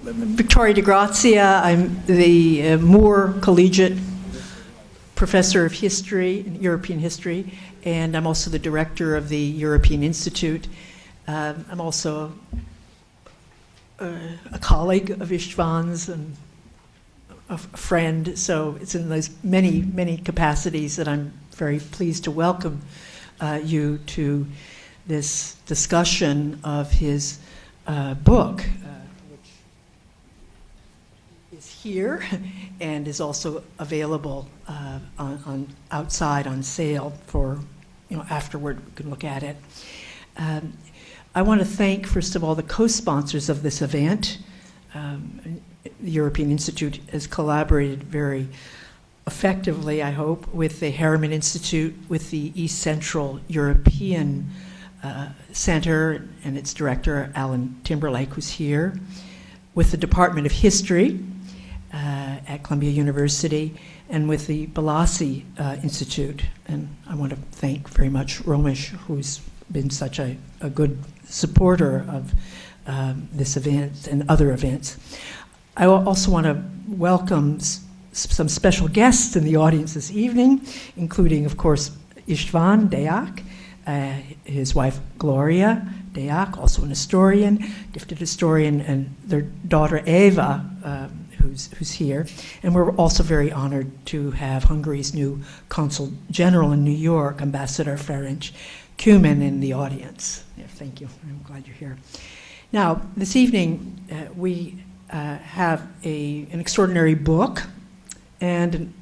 Victoria de Grazia. I'm the Moore Collegiate Professor of History, European History, and I'm also the director of the European Institute. I'm also a colleague of Istvan's and a friend, so it's in those many, many capacities that I'm very pleased to welcome you to this discussion of his book, which is here and is also available on outside on sale for, afterward we can look at it. I want to thank, first of all, the co-sponsors of this event. The European Institute has collaborated very effectively, I hope, with the Harriman Institute, with the East Central European Center and its director, Alan Timberlake, who's here, with the Department of History at Columbia University, and with the Balassi Institute. And I want to thank very much Romesh, who's been such a good supporter of this event and other events. I also want to welcome some special guests in the audience this evening, including, of course, Istvan Deak, his wife Gloria Deak, also an historian, gifted historian, and their daughter Eva, who's here. And we're also very honored to have Hungary's new Consul General in New York, Ambassador Ferenc Kuman, in the audience. Yeah, thank you. I'm glad you're here. Now, this evening, we have an extraordinary book and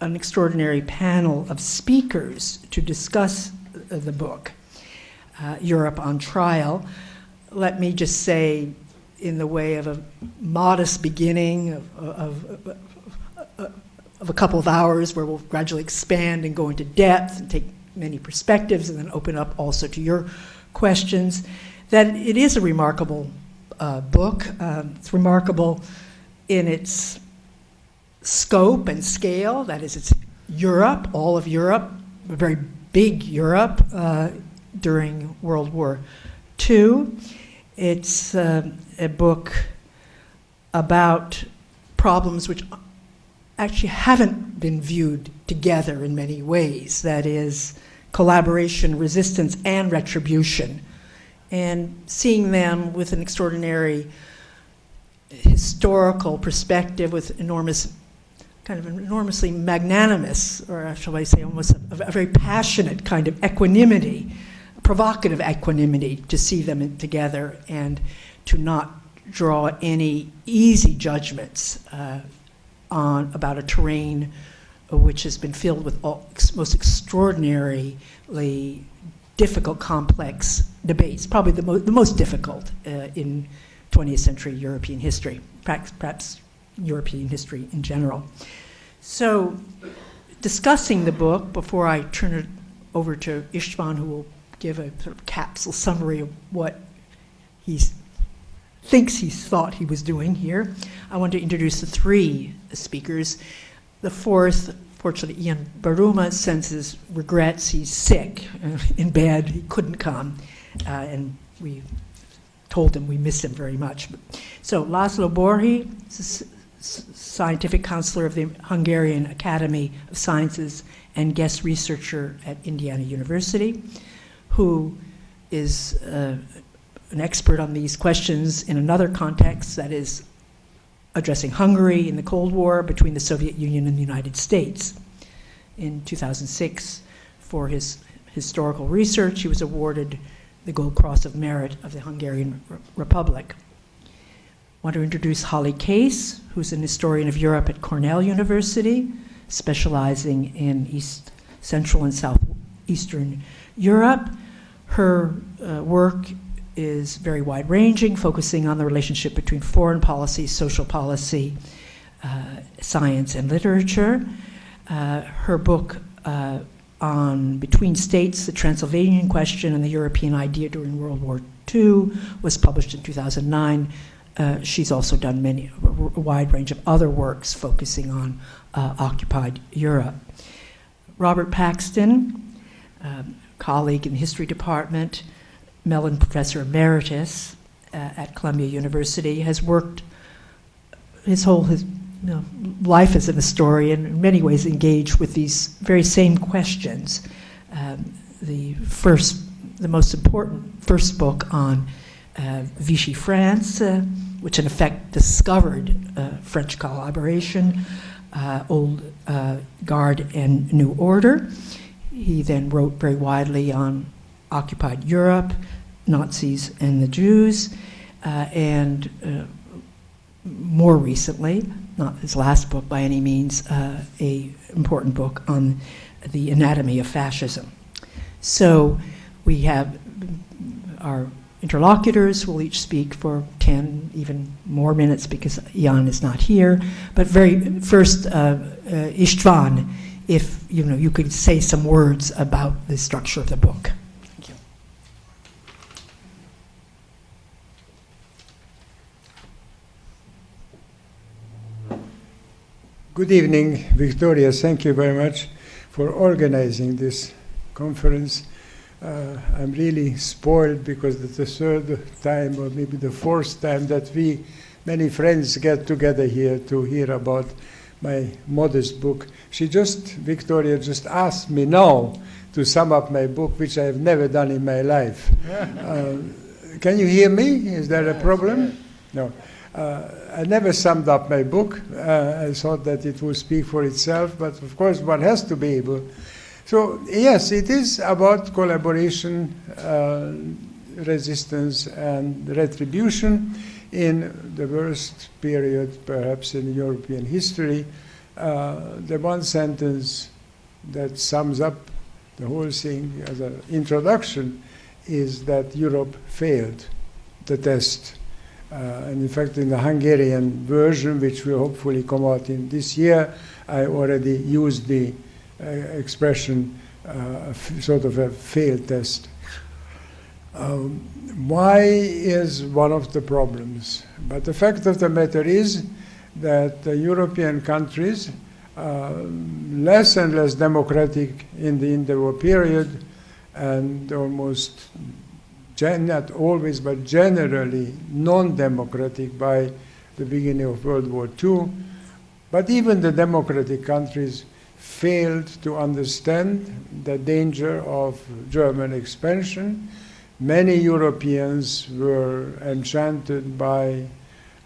an extraordinary panel of speakers to discuss the book, Europe on Trial. Let me just say, in the way of a modest beginning of a couple of hours where we'll gradually expand and go into depth and take many perspectives and then open up also to your questions, that it is a remarkable book. It's remarkable in its scope and scale. That is, it's Europe, all of Europe, a very big Europe during World War II. It's a book about problems which actually haven't been viewed together in many ways. That is, collaboration, resistance, and retribution. And seeing them with an extraordinary historical perspective, with enormously magnanimous, or shall I say almost a very passionate kind of equanimity, provocative equanimity, to see them together and to not draw any easy judgments about a terrain which has been filled with most extraordinarily difficult, complex debates, probably the most difficult in 20th century European history, perhaps European history in general. So, discussing the book, before I turn it over to Istvan, who will give a sort of capsule summary of what he thinks he thought he was doing here, I want to introduce the three speakers. The fourth, fortunately, Ian Buruma, sends his regrets. He's sick, in bed. He couldn't come, and we told him we miss him very much. So László Borhi, scientific counselor of the Hungarian Academy of Sciences and guest researcher at Indiana University, who is an expert on these questions in another context, that is addressing Hungary in the Cold War between the Soviet Union and the United States. In 2006, for his historical research, he was awarded the Gold Cross of Merit of the Hungarian Republic. I want to introduce Holly Case, who's an historian of Europe at Cornell University, specializing in East Central and Southeastern Europe. Her work is very wide-ranging, focusing on the relationship between foreign policy, social policy, science, and literature. Her book on Between States, the Transylvanian Question and the European Idea during World War II was published in 2009. She's also done a wide range of other works focusing on occupied Europe. Robert Paxton, colleague in the history department, Mellon Professor Emeritus at Columbia University, has worked life as an historian, in many ways engaged with these very same questions. The most important first book on Vichy France, which in effect discovered French collaboration, Old Guard and New Order. He then wrote very widely on occupied Europe, Nazis and the Jews, and more recently, not his last book by any means, a important book on the anatomy of fascism. So we have our interlocutors will each speak for 10, even more minutes because Jan is not here. But very first, Istvan, if you could say some words about the structure of the book. Thank you. Good evening, Victoria. Thank you very much for organizing this conference. I'm really spoiled because it's the third time or maybe the fourth time that many friends get together here to hear about my modest book. Victoria just asked me now to sum up my book, which I have never done in my life. Can you hear me? Is there a problem? No. I never summed up my book. I thought that it would speak for itself, but of course one has to be able. So yes, it is about collaboration, resistance, and retribution in the worst period, perhaps, in European history. The one sentence that sums up the whole thing as an introduction is that Europe failed the test. And in fact, in the Hungarian version, which will hopefully come out in this year, I already used the expression sort of a failed test. Why is one of the problems? But the fact of the matter is that the European countries, less and less democratic in the interwar period, and almost, not always, but generally non-democratic by the beginning of World War II. But even the democratic countries failed to understand the danger of German expansion. Many Europeans were enchanted by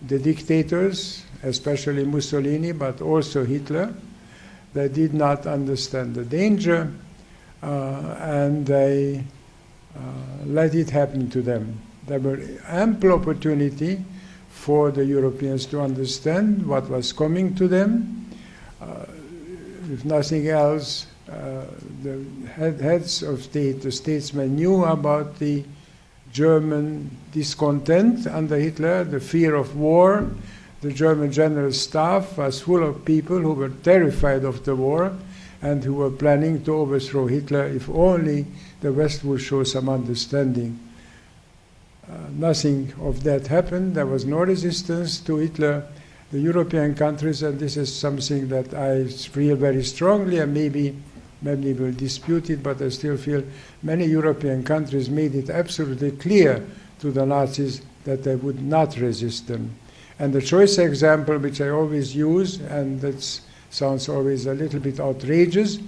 the dictators, especially Mussolini, but also Hitler. They did not understand the danger, and they let it happen to them. There were ample opportunity for the Europeans to understand what was coming to them. If nothing else, the heads of state, the statesmen knew about the German discontent under Hitler, the fear of war. The German general staff was full of people who were terrified of the war and who were planning to overthrow Hitler if only the West would show some understanding. Nothing of that happened. There was no resistance to Hitler. The European countries, and this is something that I feel very strongly, and maybe will dispute it, but I still feel many European countries made it absolutely clear to the Nazis that they would not resist them. And the choice example, which I always use, and that sounds always a little bit outrageous,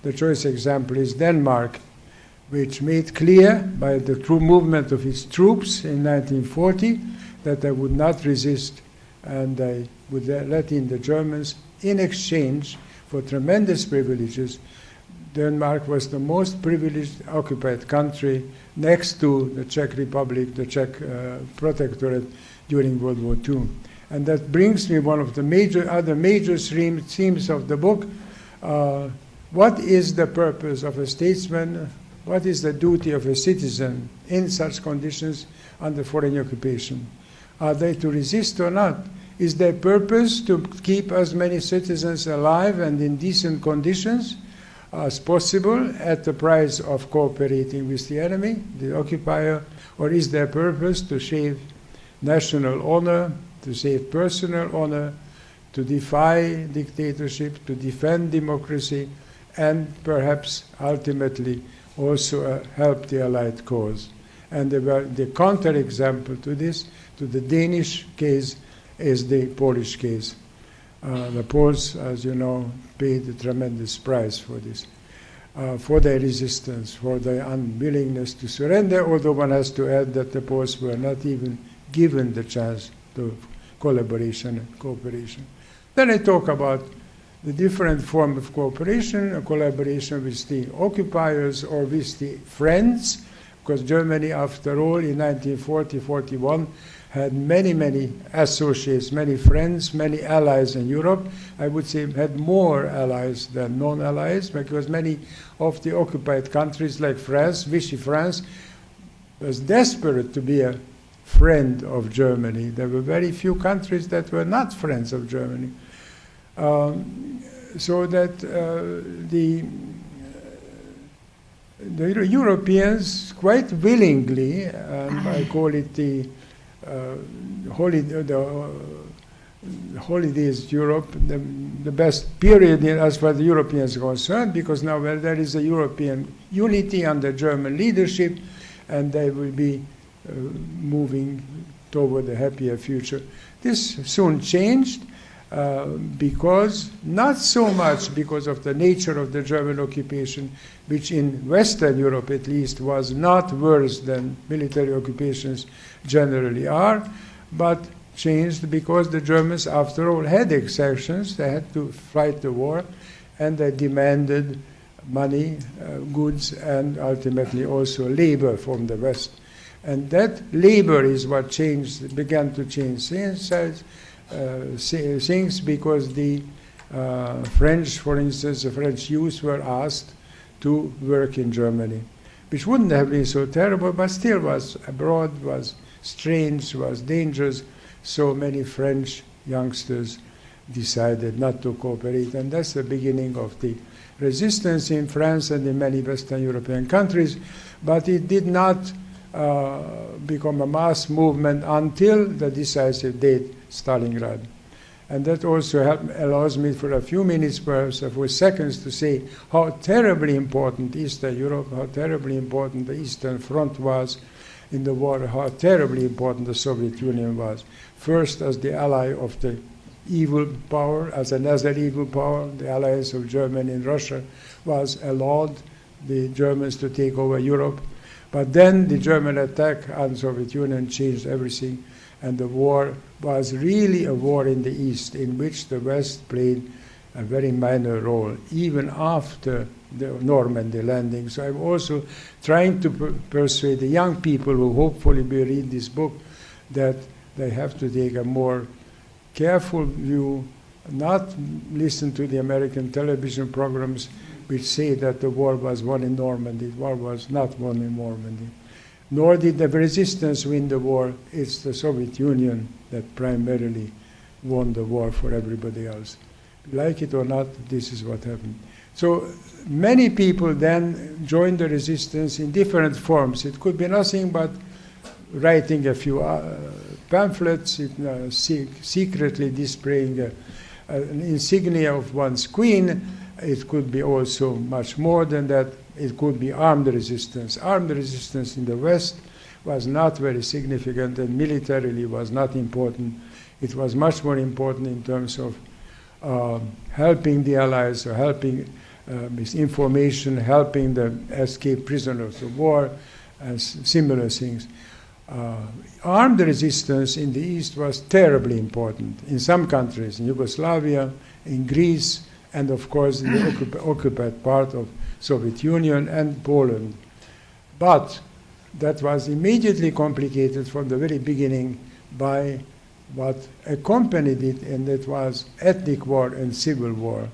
the choice example is Denmark, which made clear by the true movement of its troops in 1940 that they would not resist, and they would let in the Germans in exchange for tremendous privileges. Denmark was the most privileged occupied country next to the Czech Republic, the Czech protectorate during World War II. And that brings me one of the other major themes of the book. What is the purpose of a statesman? What is the duty of a citizen in such conditions under foreign occupation? Are they to resist or not? Is their purpose to keep as many citizens alive and in decent conditions as possible at the price of cooperating with the enemy, the occupier? Or is their purpose to save national honor, to save personal honor, to defy dictatorship, to defend democracy, and perhaps ultimately also help the Allied cause? And the counterexample to this, to the Danish case, is the Polish case. The Poles, as you know, paid a tremendous price for this, for their resistance, for their unwillingness to surrender, although one has to add that the Poles were not even given the chance to collaboration and cooperation. Then I talk about the different form of cooperation, a collaboration with the occupiers or with the friends, because Germany, after all, in 1940-41, had many, many associates, many friends, many allies in Europe. I would say had more allies than non-allies, because many of the occupied countries like France, Vichy France, was desperate to be a friend of Germany. There were very few countries that were not friends of Germany. So that the Europeans quite willingly, and I call it the holidays Europe, the best period as far as the Europeans are concerned, because now there is a European unity under German leadership, and they will be moving toward a happier future. This soon changed because, not so much because of the nature of the German occupation, which in Western Europe at least was not worse than military occupations generally are, but changed because the Germans, after all, had exactions. They had to fight the war, and they demanded money, goods, and ultimately also labor from the West. And that labor is what changed, began to change things, because the French, for instance, the French youth were asked to work in Germany, which wouldn't have been so terrible, but still was abroad, was strange, was dangerous. So many French youngsters decided not to cooperate, and that's the beginning of the resistance in France and in many Western European countries. But it did not become a mass movement until the decisive date, Stalingrad. And that also allows me for a few minutes, perhaps a few seconds, to say how terribly important Eastern Europe, how terribly important the Eastern Front was in the war, how terribly important the Soviet Union was. First, as the ally of the evil power, as another evil power, the alliance of Germany and Russia was allowed the Germans to take over Europe. But then the German attack on the Soviet Union changed everything, and the war was really a war in the East, in which the West played a very minor role, even after the Normandy landing. So I'm also trying to persuade the young people who hopefully will read this book that they have to take a more careful view, not listen to the American television programs which say that the war was won in Normandy. The war was not won in Normandy. Nor did the resistance win the war. It's the Soviet Union that primarily won the war for everybody else. Like it or not, this is what happened. So many people then joined the resistance in different forms. It could be nothing but writing a few pamphlets, secretly displaying an insignia of one's queen. It could be also much more than that. It could be armed resistance. Armed resistance in the West was not very significant, and militarily was not important. It was much more important in terms of helping the Allies, or helping with information, helping the escaped prisoners of war, and similar things. Armed resistance in the East was terribly important in some countries, in Yugoslavia, in Greece, and of course in the occupied part of Soviet Union and Poland. But that was immediately complicated from the very beginning by what accompanied it, and that was ethnic war and civil war.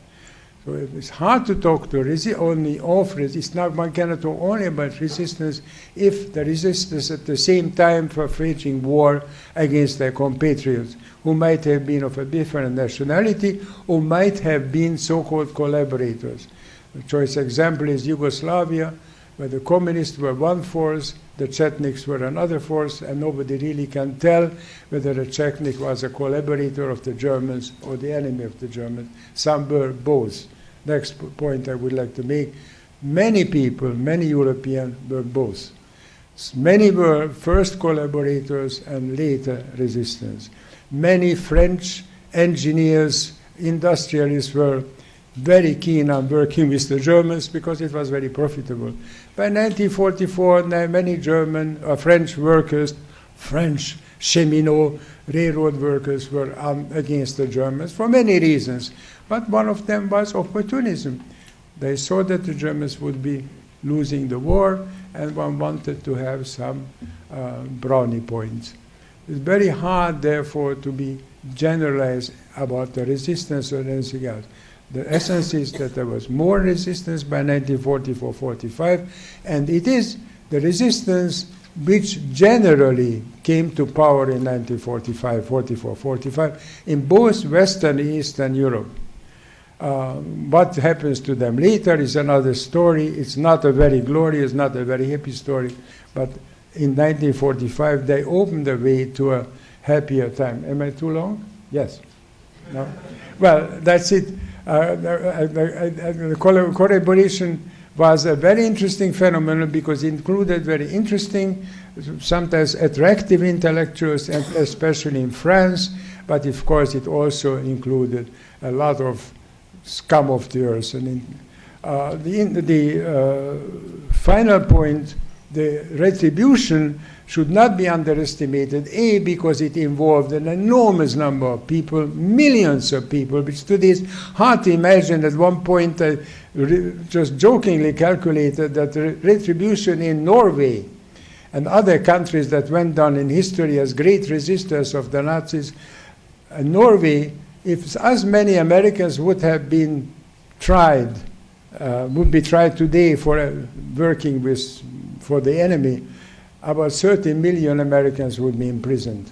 So it's hard to talk to only of resistance. Now one cannot talk only about resistance if the resistance at the same time for waging war against their compatriots, who might have been of a different nationality, or might have been so-called collaborators. The choice example is Yugoslavia, where the communists were one force, the Chetniks were another force, and nobody really can tell whether a Chetnik was a collaborator of the Germans or the enemy of the Germans. Some were both. Next point I would like to make, many people, many Europeans were both. Many were first collaborators and later resistance. Many French engineers, industrialists were very keen on working with the Germans because it was very profitable. By 1944, many French workers, French cheminot, railroad workers were against the Germans for many reasons. But one of them was opportunism. They saw that the Germans would be losing the war, and one wanted to have some brownie points. It's very hard, therefore, to be generalized about the resistance or anything else. The essence is that there was more resistance by 1944-45, and it is the resistance which generally came to power in 1945 in both Western and Eastern Europe. What happens to them later is another story. It's not a very glorious, not a very happy story, but in 1945 they opened the way to a happier time. Am I too long? Yes. No? Well, that's it. The collaboration was a very interesting phenomenon because it included very interesting, sometimes attractive intellectuals, and especially in France, but of course it also included a lot of scum of the earth. And the final point, the retribution should not be underestimated, A, because it involved an enormous number of people, millions of people, which today is hard to imagine. At one point, I just jokingly calculated that the retribution in Norway and other countries that went down in history as great resistors of the Nazis, Norway, if as many Americans would have been tried, would be tried today for working for the enemy, about 30 million Americans would be imprisoned.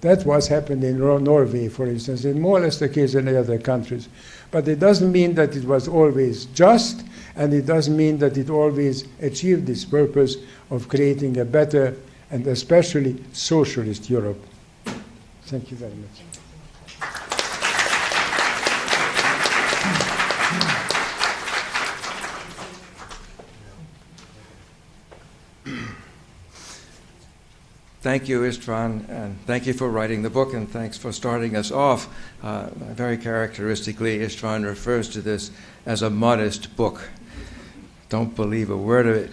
That was happened in Norway, for instance, and more or less the case in the other countries. But it doesn't mean that it was always just, and it doesn't mean that it always achieved its purpose of creating a better and especially socialist Europe. Thank you very much. Thank you, Istvan, and thank you for writing the book, and thanks for starting us off. Very characteristically, Istvan refers to this as a modest book. Don't believe a word of it.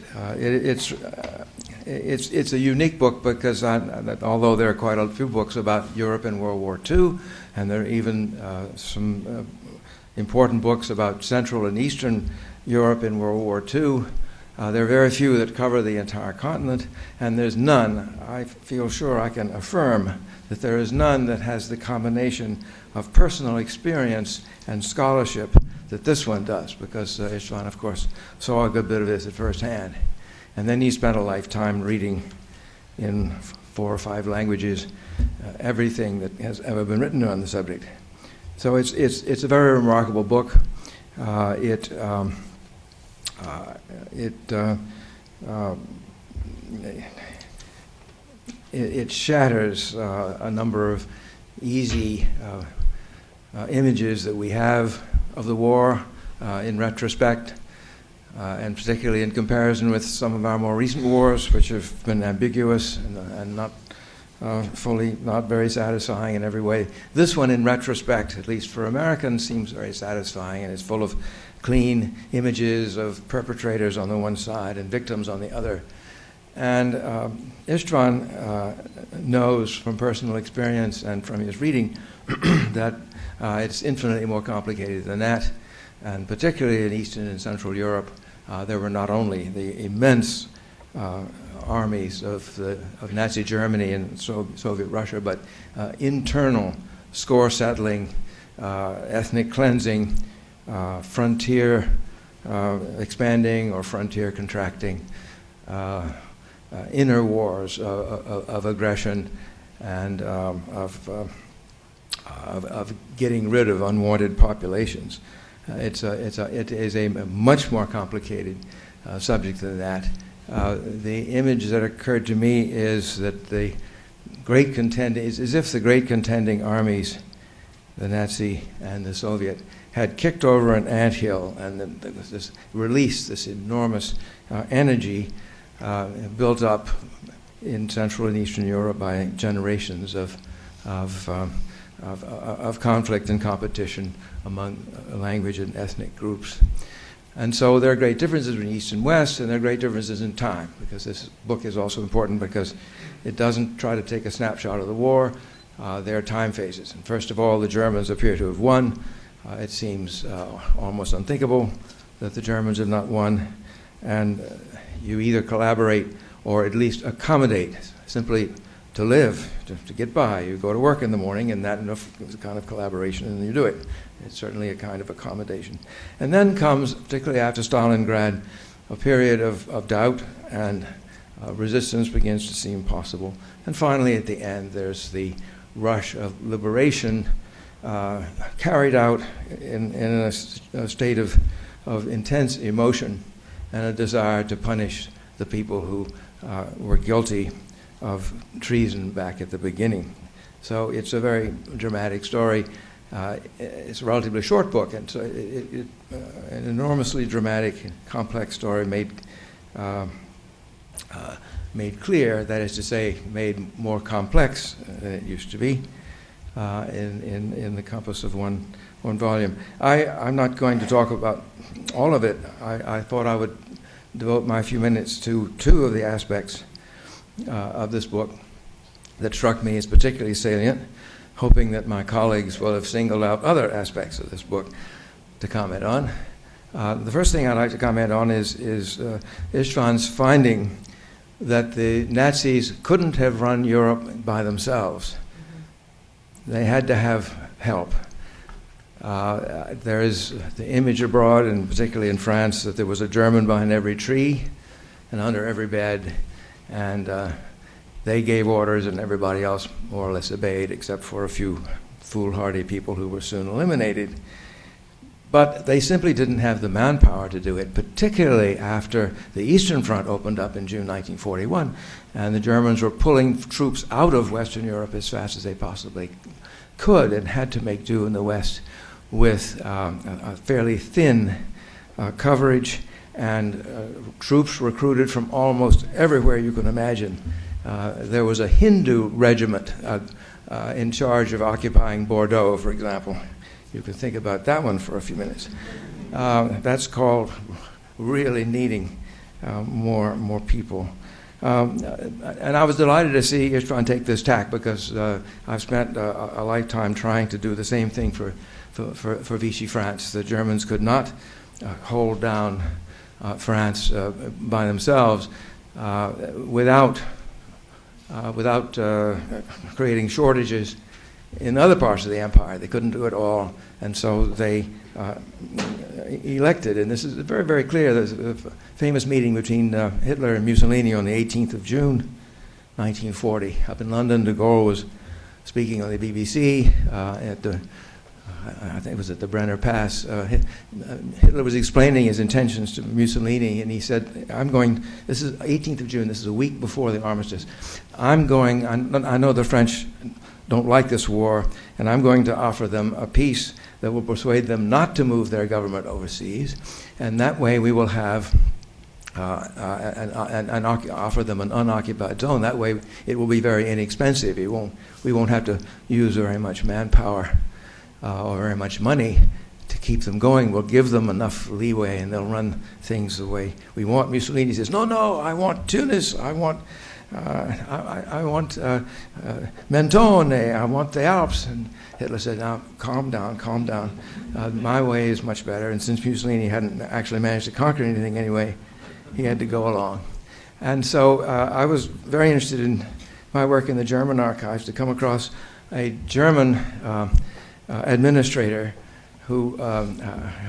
It's a unique book because although there are quite a few books about Europe in World War II, and there are even some important books about Central and Eastern Europe in World War II, there are very few that cover the entire continent, and there's none, I feel sure I can affirm, that there is none that has the combination of personal experience and scholarship that this one does, because Istvan, of course, saw a good bit of this at first hand. And then he spent a lifetime reading in 4 or 5 languages everything that has ever been written on the subject. So it's a very remarkable book. It shatters a number of easy images that we have of the war in retrospect, and particularly in comparison with some of our more recent wars, which have been ambiguous and not very satisfying in every way. This one, in retrospect, at least for Americans, seems very satisfying, and is full of clean images of perpetrators on the one side and victims on the other. And Istvan knows from personal experience and from his reading that it's infinitely more complicated than that, and particularly in Eastern and Central Europe, there were not only the immense armies of Nazi Germany and Soviet Russia, but internal score settling, ethnic cleansing, frontier expanding or frontier contracting, inner wars of aggression, and of getting rid of unwanted populations. It is a much more complicated subject than that. The image that occurred to me is that the great contending, is as if the great contending armies, the Nazi and the Soviet, had kicked over an anthill and released this enormous energy built up in Central and Eastern Europe by generations of conflict and competition among language and ethnic groups. And so there are great differences between East and West, and there are great differences in time, because this book is also important because it doesn't try to take a snapshot of the war. There are time phases. And first of all, the Germans appear to have won. It seems almost unthinkable that the Germans have not won. And you either collaborate or at least accommodate, simply to live, to get by. You go to work in the morning, and that is a kind of collaboration, and you do it. It's certainly a kind of accommodation. And then comes, particularly after Stalingrad, a period of doubt, and resistance begins to seem possible. And finally, at the end, there's the rush of liberation carried out in a state of intense emotion and a desire to punish the people who were guilty of treason back at the beginning. So it's a very dramatic story. It's a relatively short book, and so an enormously dramatic, complex story made clear, that is to say, made more complex than it used to be in the compass of one volume. I'm not going to talk about all of it. I thought I would devote my few minutes to two of the aspects of this book that struck me as particularly salient, hoping that my colleagues will have singled out other aspects of this book to comment on. The first thing I'd like to comment on is Istvan's finding that the Nazis couldn't have run Europe by themselves. They had to have help. There is the image abroad, and particularly in France, that there was a German behind every tree and under every bed, and they gave orders and everybody else more or less obeyed, except for a few foolhardy people who were soon eliminated. But they simply didn't have the manpower to do it, particularly after the Eastern Front opened up in June 1941, and the Germans were pulling troops out of Western Europe as fast as they possibly could, and had to make do in the West with a fairly thin coverage, and troops recruited from almost everywhere you can imagine. There was a Hindu regiment in charge of occupying Bordeaux, for example. You can think about that one for a few minutes. That's called really needing more people. And I was delighted to see Istvan take this tack, because I've spent a lifetime trying to do the same thing for Vichy France. The Germans could not hold down France by themselves without creating shortages in other parts of the empire. They couldn't do it all, and so they elected, and this is very, very clear. There's a famous meeting between Hitler and Mussolini on the 18th of June, 1940. Up in London, de Gaulle was speaking on the BBC at the, I think it was at the Brenner Pass. Hitler was explaining his intentions to Mussolini, and he said, this is 18th of June, this is a week before the armistice. I know the French don't like this war, and I'm going to offer them a peace that will persuade them not to move their government overseas, and that way we will have offer them an unoccupied zone. That way it will be very inexpensive. We won't have to use very much manpower or very much money to keep them going. We'll give them enough leeway, and they'll run things the way we want. Mussolini says, no, I want Tunis, I want Mentone, I want the Alps. And Hitler said, now, calm down. My way is much better. And since Mussolini hadn't actually managed to conquer anything anyway, he had to go along. And so I was very interested in my work in the German archives to come across a German administrator who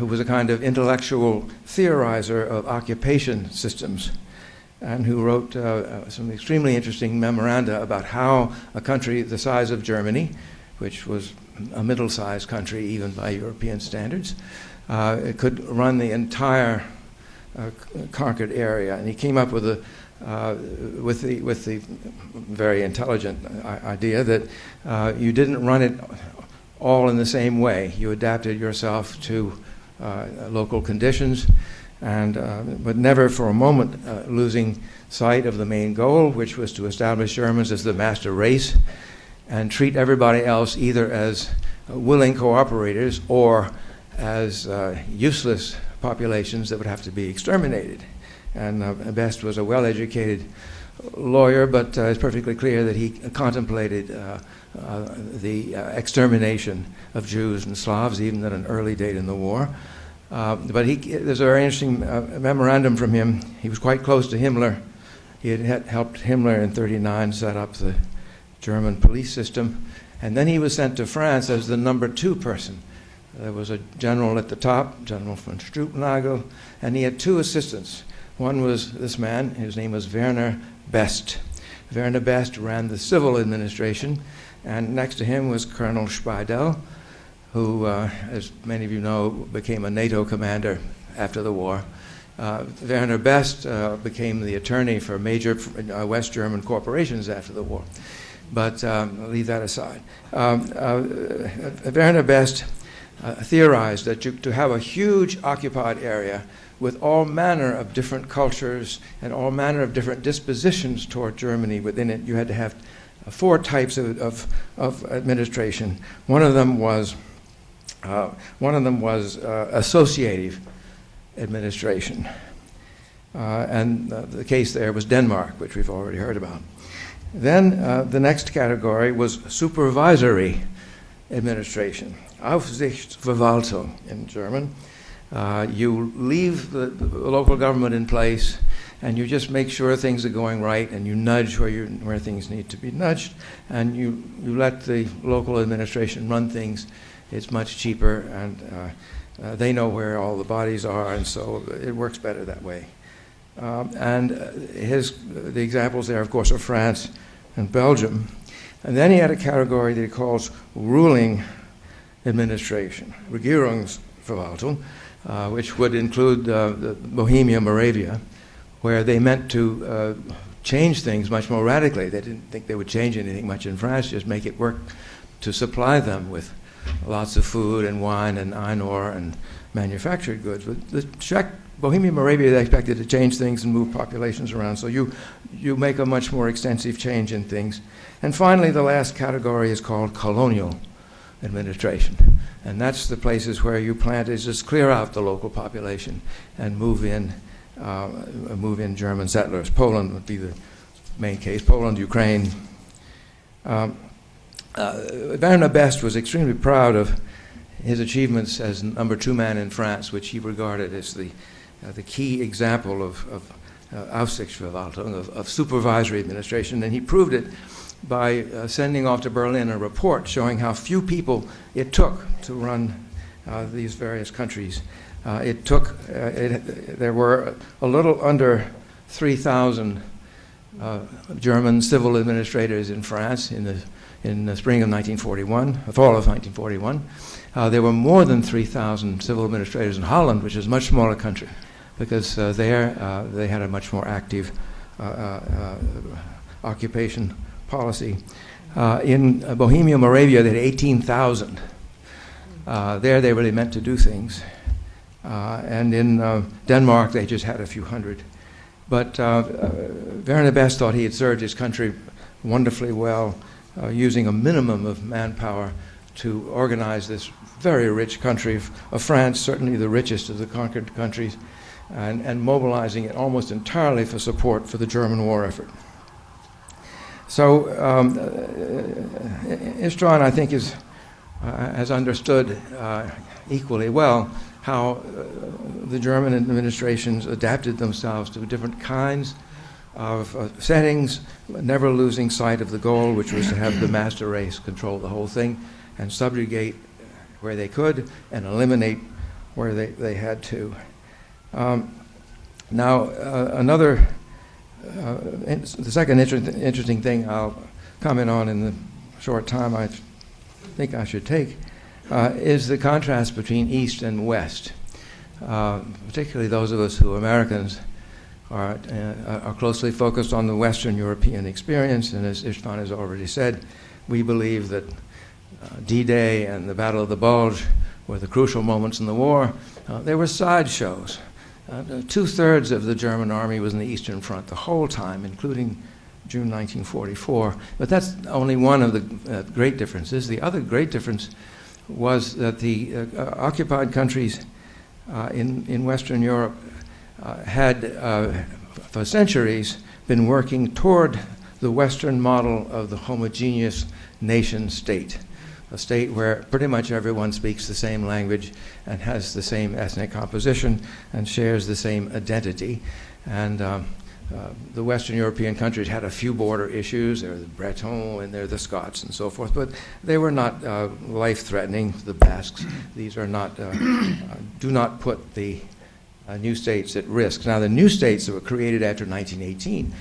was a kind of intellectual theorizer of occupation systems, and who wrote some extremely interesting memoranda about how a country the size of Germany, which was a middle-sized country even by European standards, it could run the entire conquered area. And he came up with the very intelligent idea that you didn't run it all in the same way. You adapted yourself to local conditions, and but never for a moment losing sight of the main goal, which was to establish Germans as the master race and treat everybody else either as willing cooperators or as useless populations that would have to be exterminated. And Best was a well-educated lawyer, but it's perfectly clear that he contemplated the extermination of Jews and Slavs, even at an early date in the war. But there's a very interesting memorandum from him. He was quite close to Himmler. He had helped Himmler in 1939 set up the German police system. And then he was sent to France as the number 2 person. There was a general at the top, General von Struppnagel, and he had 2 assistants. One was this man, his name was Werner Best. Werner Best ran the civil administration, and next to him was Colonel Speidel, who, as many of you know, became a NATO commander after the war. Werner Best became the attorney for major West German corporations after the war. But I'll leave that aside. Werner Best theorized that to have a huge occupied area with all manner of different cultures and all manner of different dispositions toward Germany within it, you had to have 4 types of administration. One of them was associative administration, and the case there was Denmark, which we've already heard about. Then the next category was supervisory administration, Aufsichtsverwaltung in German. You leave the local government in place, and you just make sure things are going right, and you nudge where things need to be nudged, and you let the local administration run things. It's much cheaper, and they know where all the bodies are, and so it works better that way. The examples there, of course, are France and Belgium. And then he had a category that he calls ruling administration, Regierungsverwaltung, which would include the Bohemia, Moravia, where they meant to change things much more radically. They didn't think they would change anything much in France, just make it work to supply them with lots of food and wine and iron ore and manufactured goods. But the Czech, Bohemia, Moravia, they expected to change things and move populations around. So you make a much more extensive change in things. And finally, the last category is called colonial administration. And that's the places where you plan to just clear out the local population and move in German settlers. Poland would be the main case. Poland, Ukraine. Werner Best was extremely proud of his achievements as number 2 man in France, which he regarded as the key example of Aufsichtsverwaltung, of supervisory administration, and he proved it by sending off to Berlin a report showing how few people it took to run these various countries. There were a little under 3,000 German civil administrators in France in the spring of 1941, the fall of 1941. There were more than 3,000 civil administrators in Holland, which is a much smaller country, because there they had a much more active occupation policy. In Bohemia, Moravia, they had 18,000. There they really meant to do things. And in Denmark, they just had a few hundred. But Werner Best thought he had served his country wonderfully well, using a minimum of manpower to organize this very rich country of France, certainly the richest of the conquered countries, and mobilizing it almost entirely for support for the German war effort. So Istvan, I think, has understood equally well how the German administrations adapted themselves to different kinds of settings, never losing sight of the goal, which was to have the master race control the whole thing and subjugate where they could and eliminate where they had to. The second interesting thing I'll comment on in the short time I think I should take is the contrast between East and West. Particularly those of us who are Americans are closely focused on the Western European experience, and as Istvan has already said, we believe that D-Day and the Battle of the Bulge were the crucial moments in the war. They were sideshows. 2/3 of the German army was in the Eastern Front the whole time, including June 1944. But that's only one of the great differences. The other great difference was that the occupied countries in Western Europe had, for centuries, been working toward the Western model of the homogeneous nation state, a state where pretty much everyone speaks the same language and has the same ethnic composition and shares the same identity. And the Western European countries had a few border issues. There are the Bretons and there are the Scots and so forth, but they were not life-threatening. The Basques, these are not, do not put the new states at risk. Now, the new states that were created after 1918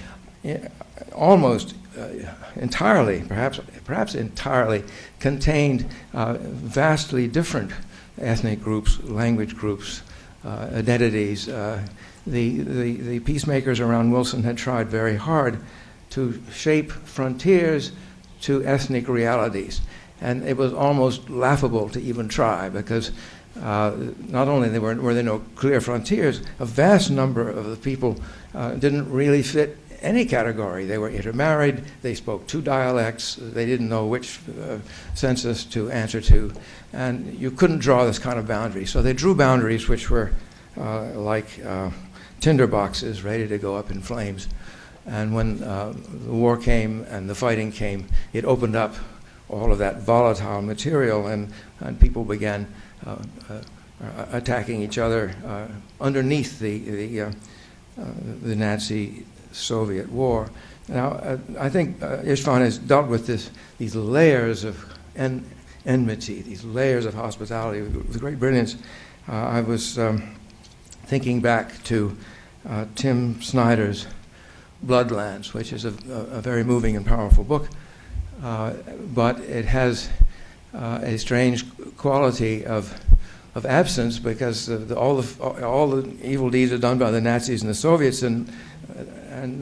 almost entirely, perhaps entirely, contained vastly different ethnic groups, language groups, identities. The peacemakers around Wilson had tried very hard to shape frontiers to ethnic realities. And it was almost laughable to even try, because not only were there no clear frontiers, a vast number of the people didn't really fit any category. They were intermarried, they spoke 2 dialects, they didn't know which census to answer to, and you couldn't draw this kind of boundary. So they drew boundaries which were like tinder boxes ready to go up in flames. And when the war came and the fighting came, it opened up all of that volatile material, and people began attacking each other underneath the Nazi-Soviet war. Now, I think Istvan has dealt with these layers of enmity, these layers of hospitality with great brilliance. I was thinking back to Tim Snyder's Bloodlands, which is a very moving and powerful book, but it has a strange quality of absence, because all the evil deeds are done by the Nazis and the Soviets, and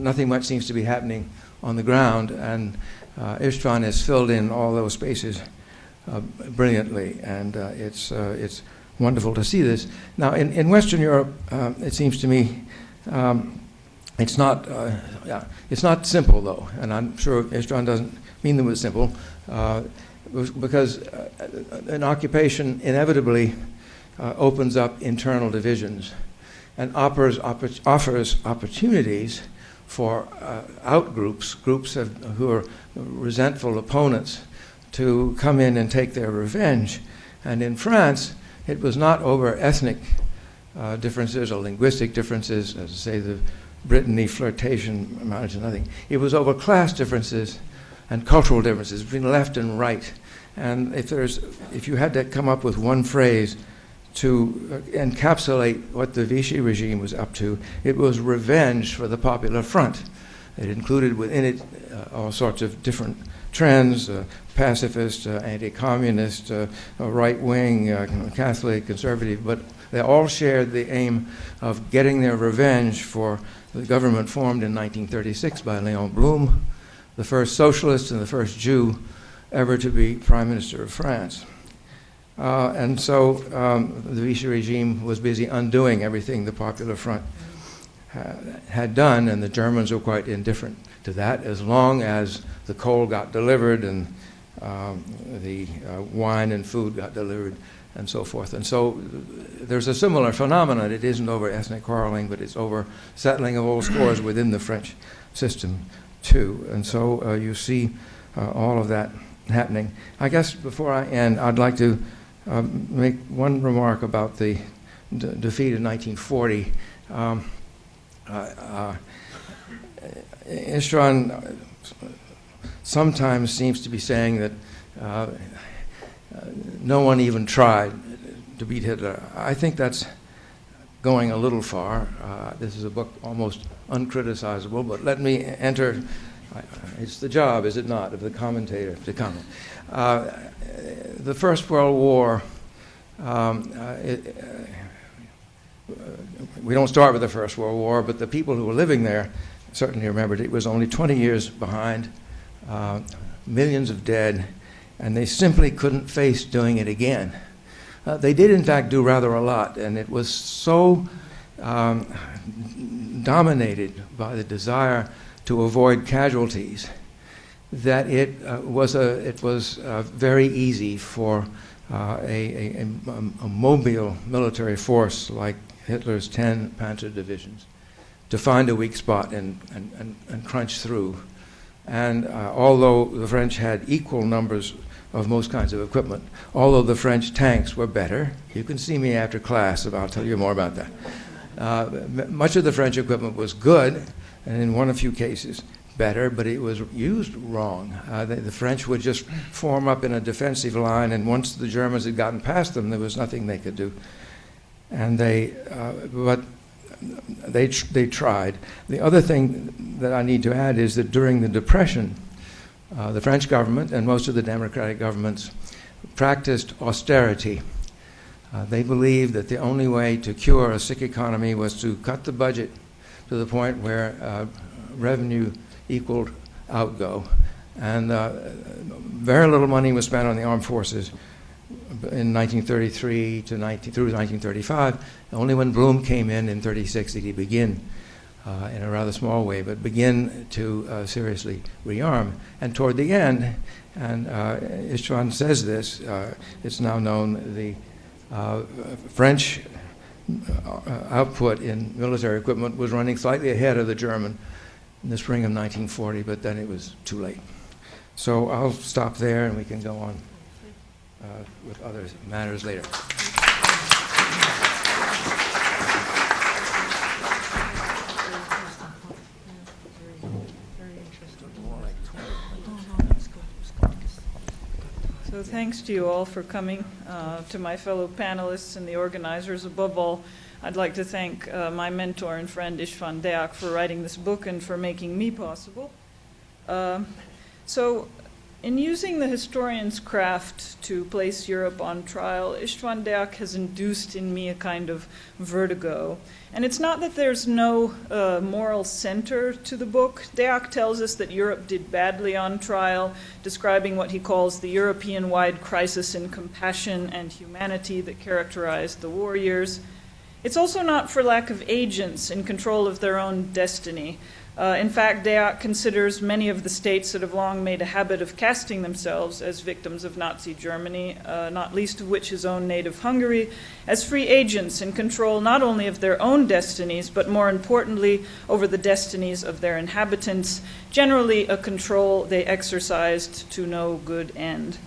nothing much seems to be happening on the ground. And Istvan has filled in all those spaces brilliantly, and it's wonderful to see this. Now, in Western Europe, it seems to me it's not simple, though, and I'm sure Istvan doesn't mean that it was simple, because an occupation inevitably opens up internal divisions and offers opportunities for outgroups, groups who are resentful opponents, to come in and take their revenge. And in France, it was not over ethnic differences or linguistic differences, as I say, the Brittany flirtation amounted to nothing. It was over class differences and cultural differences between left and right. And if you had to come up with one phrase to encapsulate what the Vichy regime was up to, it was revenge for the Popular Front. It included within it all sorts of different trends, pacifist, anti-communist, right-wing, Catholic, conservative, but they all shared the aim of getting their revenge for the government formed in 1936 by Léon Blum, the first socialist and the first Jew ever to be Prime Minister of France. And so the Vichy regime was busy undoing everything the Popular Front had done, and the Germans were quite indifferent to that, as long as the coal got delivered and the wine and food got delivered and so forth. And so there's a similar phenomenon. It isn't over ethnic quarreling, but it's over settling of old scores within the French system too. And so you see all of that happening. I guess before I end, I'd like to make one remark about the defeat in 1940. Istvan sometimes seems to be saying that no one even tried to beat Hitler. I think that's going a little far. This is a book almost uncriticizable, but let me enter. It's the job, is it not, of the commentator to comment. The First World War, we don't start with the First World War, but the people who were living there certainly remembered it was only 20 years behind, millions of dead, and they simply couldn't face doing it again. They did, in fact, do rather a lot, and it was so dominated by the desire to avoid casualties, that it was very easy for a mobile military force like Hitler's 10 Panzer divisions to find a weak spot and crunch through. And although the French had equal numbers of most kinds of equipment, although the French tanks were better, you can see me after class, and I'll tell you more about that. Much of the French equipment was good, and in one or few cases better, but it was used wrong. The French would just form up in a defensive line, and once the Germans had gotten past them, there was nothing they could do. And but they tried. The other thing that I need to add is that during the Depression, the French government and most of the democratic governments practiced austerity. They believed that the only way to cure a sick economy was to cut the budget to the point where revenue equaled outgo. And very little money was spent on the armed forces in 1933 through 1935. Only when Blum came in 1936 did he begin, in a rather small way, but begin to seriously rearm. And toward the end, and Istvan says this, it's now known, the French output in military equipment was running slightly ahead of the German in the spring of 1940, but then it was too late. So I'll stop there and we can go on with other matters later. So thanks to you all for coming, to my fellow panelists and the organizers. Above all, I'd like to thank my mentor and friend Istvan Deak for writing this book and for making me possible. So in using the historian's craft to place Europe on trial, Istvan Deak has induced in me a kind of vertigo. And it's not that there's no moral center to the book. Deak tells us that Europe did badly on trial, describing what he calls the European-wide crisis in compassion and humanity that characterized the war years. It's also not for lack of agents in control of their own destiny. In fact, Deak considers many of the states that have long made a habit of casting themselves as victims of Nazi Germany, not least of which his own native Hungary, as free agents in control not only of their own destinies, but more importantly, over the destinies of their inhabitants, generally a control they exercised to no good end.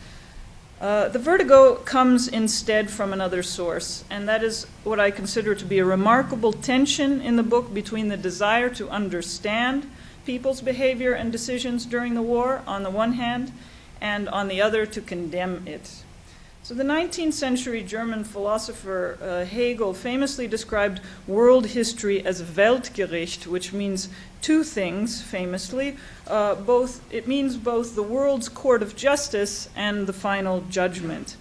The vertigo comes instead from another source, and that is what I consider to be a remarkable tension in the book between the desire to understand people's behavior and decisions during the war, on the one hand, and on the other, to condemn it. So the 19th century German philosopher Hegel famously described world history as Weltgericht, which means two things, famously. It means both the world's court of justice and the final judgment.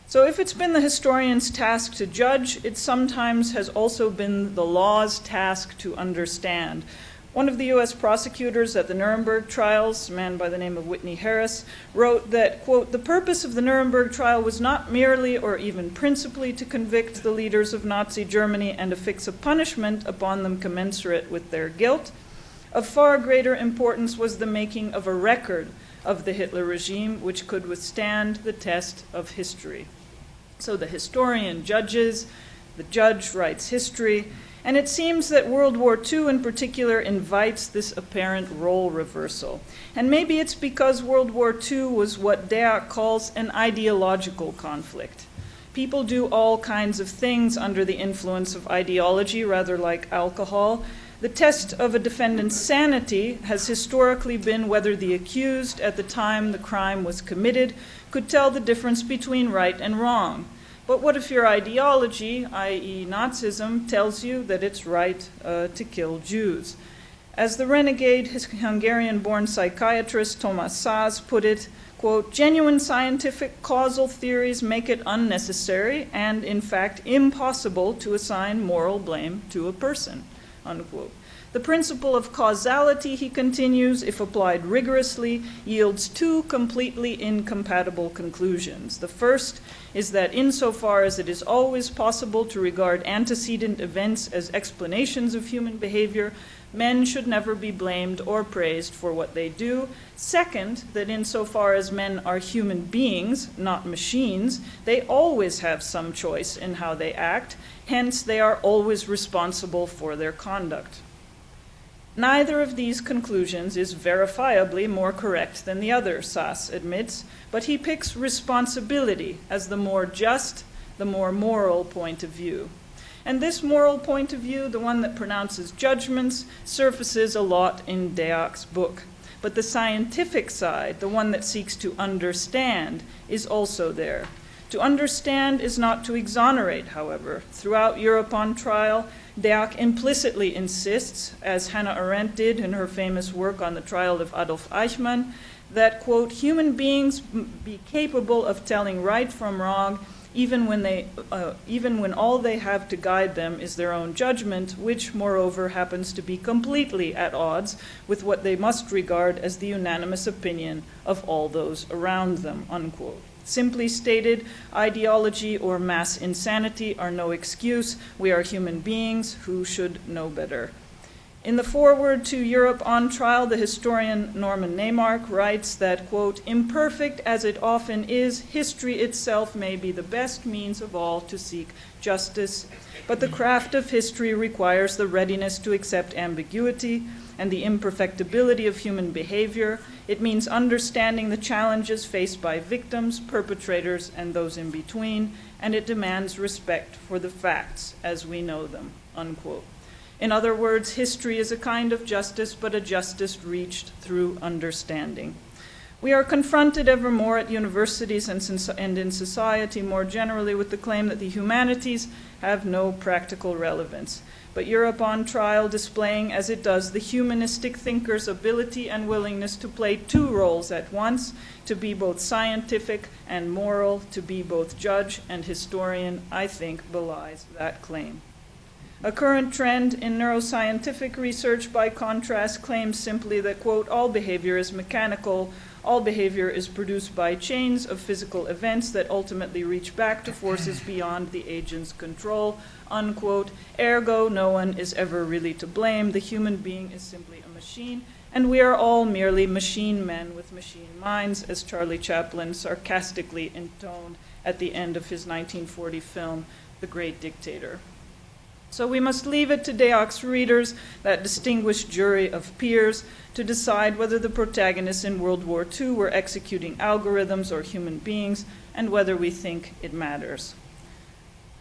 So if it's been the historian's task to judge, it sometimes has also been the law's task to understand. One of the U.S. prosecutors at the Nuremberg trials, a man by the name of Whitney Harris, wrote that, quote, "The purpose of the Nuremberg trial was not merely or even principally to convict the leaders of Nazi Germany and affix a punishment upon them commensurate with their guilt. Of far greater importance was the making of a record of the Hitler regime which could withstand the test of history." So the historian judges, the judge writes history, and it seems that World War II in particular invites this apparent role reversal. And maybe it's because World War II was what Deak calls an ideological conflict. People do all kinds of things under the influence of ideology, rather like alcohol. The test of a defendant's sanity has historically been whether the accused at the time the crime was committed could tell the difference between right and wrong. But what if your ideology, i.e. Nazism, tells you that it's right to kill Jews? As the renegade Hungarian-born psychiatrist Thomas Saz put it, quote, "Genuine scientific causal theories make it unnecessary and, in fact, impossible to assign moral blame to a person," unquote. The principle of causality, he continues, if applied rigorously, yields two completely incompatible conclusions. The first is that insofar as it is always possible to regard antecedent events as explanations of human behavior, men should never be blamed or praised for what they do. Second, that insofar as men are human beings, not machines, they always have some choice in how they act, hence they are always responsible for their conduct. Neither of these conclusions is verifiably more correct than the other, Sass admits, but he picks responsibility as the more just, the more moral point of view. And this moral point of view, the one that pronounces judgments, surfaces a lot in Deak's book. But the scientific side, the one that seeks to understand, is also there. To understand is not to exonerate, however. Throughout Europe on Trial, Deak implicitly insists, as Hannah Arendt did in her famous work on the trial of Adolf Eichmann, that, quote, human beings be capable of telling right from wrong, even when all they have to guide them is their own judgment, which, moreover, happens to be completely at odds with what they must regard as the unanimous opinion of all those around them, unquote. Simply stated, ideology or mass insanity are no excuse. We are human beings who should know better. In the foreword to Europe on Trial, the historian Norman Neymark writes that, quote, imperfect as it often is, history itself may be the best means of all to seek justice, but the craft of history requires the readiness to accept ambiguity and the imperfectibility of human behavior. It means understanding the challenges faced by victims, perpetrators, and those in between, and it demands respect for the facts as we know them, unquote. In other words, history is a kind of justice, but a justice reached through understanding. We are confronted ever more at universities and in society more generally with the claim that the humanities have no practical relevance. But Europe on Trial, displaying as it does the humanistic thinker's ability and willingness to play two roles at once, to be both scientific and moral, to be both judge and historian, I think belies that claim. A current trend in neuroscientific research, by contrast, claims simply that, quote, all behavior is mechanical, all behavior is produced by chains of physical events that ultimately reach back to forces beyond the agent's control, unquote. Ergo, no one is ever really to blame. The human being is simply a machine, and we are all merely machine men with machine minds, as Charlie Chaplin sarcastically intoned at the end of his 1940 film, The Great Dictator. So we must leave it to Deak's readers, that distinguished jury of peers, to decide whether the protagonists in World War II were executing algorithms or human beings, and whether we think it matters.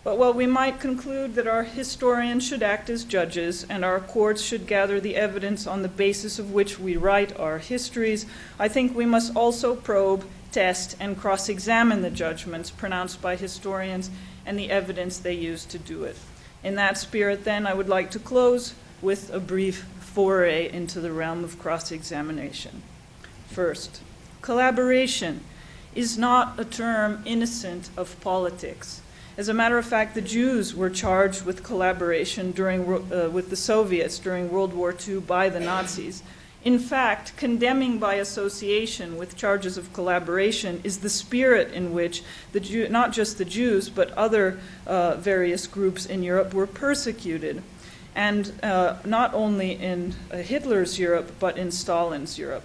But while we might conclude that our historians should act as judges and our courts should gather the evidence on the basis of which we write our histories, I think we must also probe, test, and cross-examine the judgments pronounced by historians and the evidence they use to do it. In that spirit, then, I would like to close with a brief foray into the realm of cross-examination. First, collaboration is not a term innocent of politics. As a matter of fact, the Jews were charged with collaboration with the Soviets during World War II by the Nazis. In fact, condemning by association with charges of collaboration is the spirit in which not just the Jews, but other various groups in Europe were persecuted, and not only in Hitler's Europe, but in Stalin's Europe.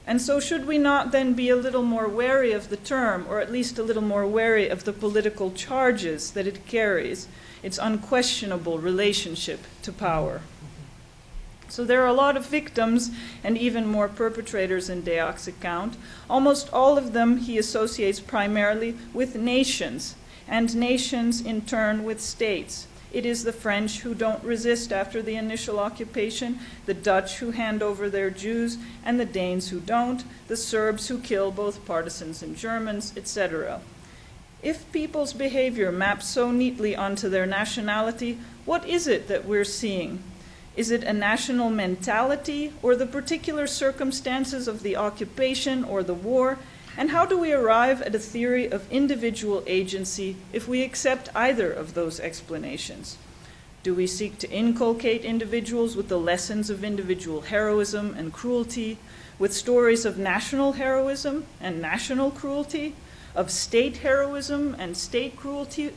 And so should we not then be a little more wary of the term, or at least a little more wary of the political charges that it carries, its unquestionable relationship to power? So there are a lot of victims and even more perpetrators in Deak's account. Almost all of them he associates primarily with nations, and nations in turn with states. It is the French who don't resist after the initial occupation, the Dutch who hand over their Jews, and the Danes who don't, the Serbs who kill both partisans and Germans, etc. If people's behavior maps so neatly onto their nationality, what is it that we're seeing? Is it a national mentality, or the particular circumstances of the occupation or the war? And how do we arrive at a theory of individual agency if we accept either of those explanations? Do we seek to inculcate individuals with the lessons of individual heroism and cruelty, with stories of national heroism and national cruelty, of state heroism and state cruelty?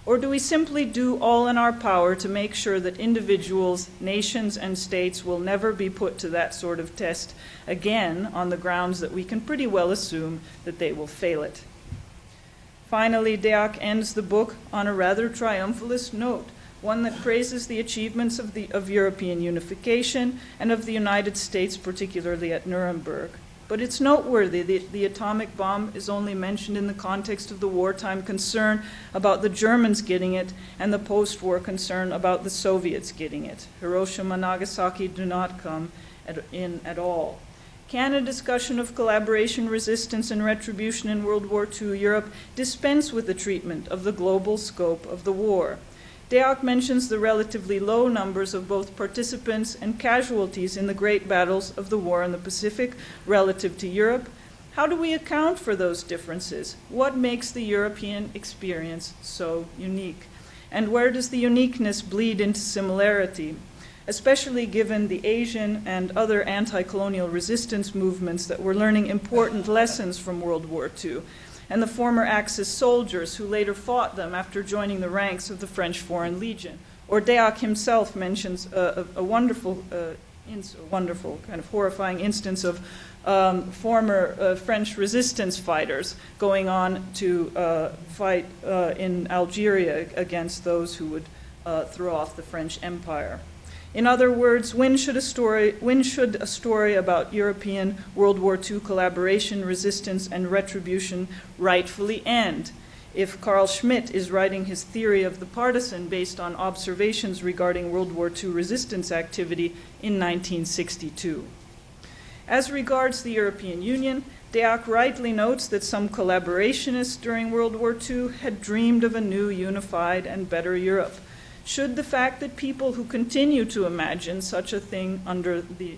Or do we simply do all in our power to make sure that individuals, nations, and states will never be put to that sort of test again on the grounds that we can pretty well assume that they will fail it? Finally, Deak ends the book on a rather triumphalist note, one that praises the achievements of European unification and of the United States, particularly at Nuremberg. But it's noteworthy that the atomic bomb is only mentioned in the context of the wartime concern about the Germans getting it and the post-war concern about the Soviets getting it. Hiroshima and Nagasaki do not come in at all. Can a discussion of collaboration, resistance, and retribution in World War II Europe dispense with the treatment of the global scope of the war? Deak mentions the relatively low numbers of both participants and casualties in the great battles of the war in the Pacific relative to Europe. How do we account for those differences? What makes the European experience so unique? And where does the uniqueness bleed into similarity, especially given the Asian and other anti-colonial resistance movements that were learning important lessons from World War II, and the former Axis soldiers who later fought them after joining the ranks of the French Foreign Legion? Or Deak himself mentions a wonderful, kind of horrifying instance of former French resistance fighters going on to fight in Algeria against those who would throw off the French Empire. In other words, when should a story about European World War II collaboration, resistance, and retribution rightfully end? If Carl Schmitt is writing his theory of the partisan based on observations regarding World War II resistance activity in 1962. As regards the European Union, Deak rightly notes that some collaborationists during World War II had dreamed of a new, unified, and better Europe. Should the fact that people who continue to imagine such a thing under the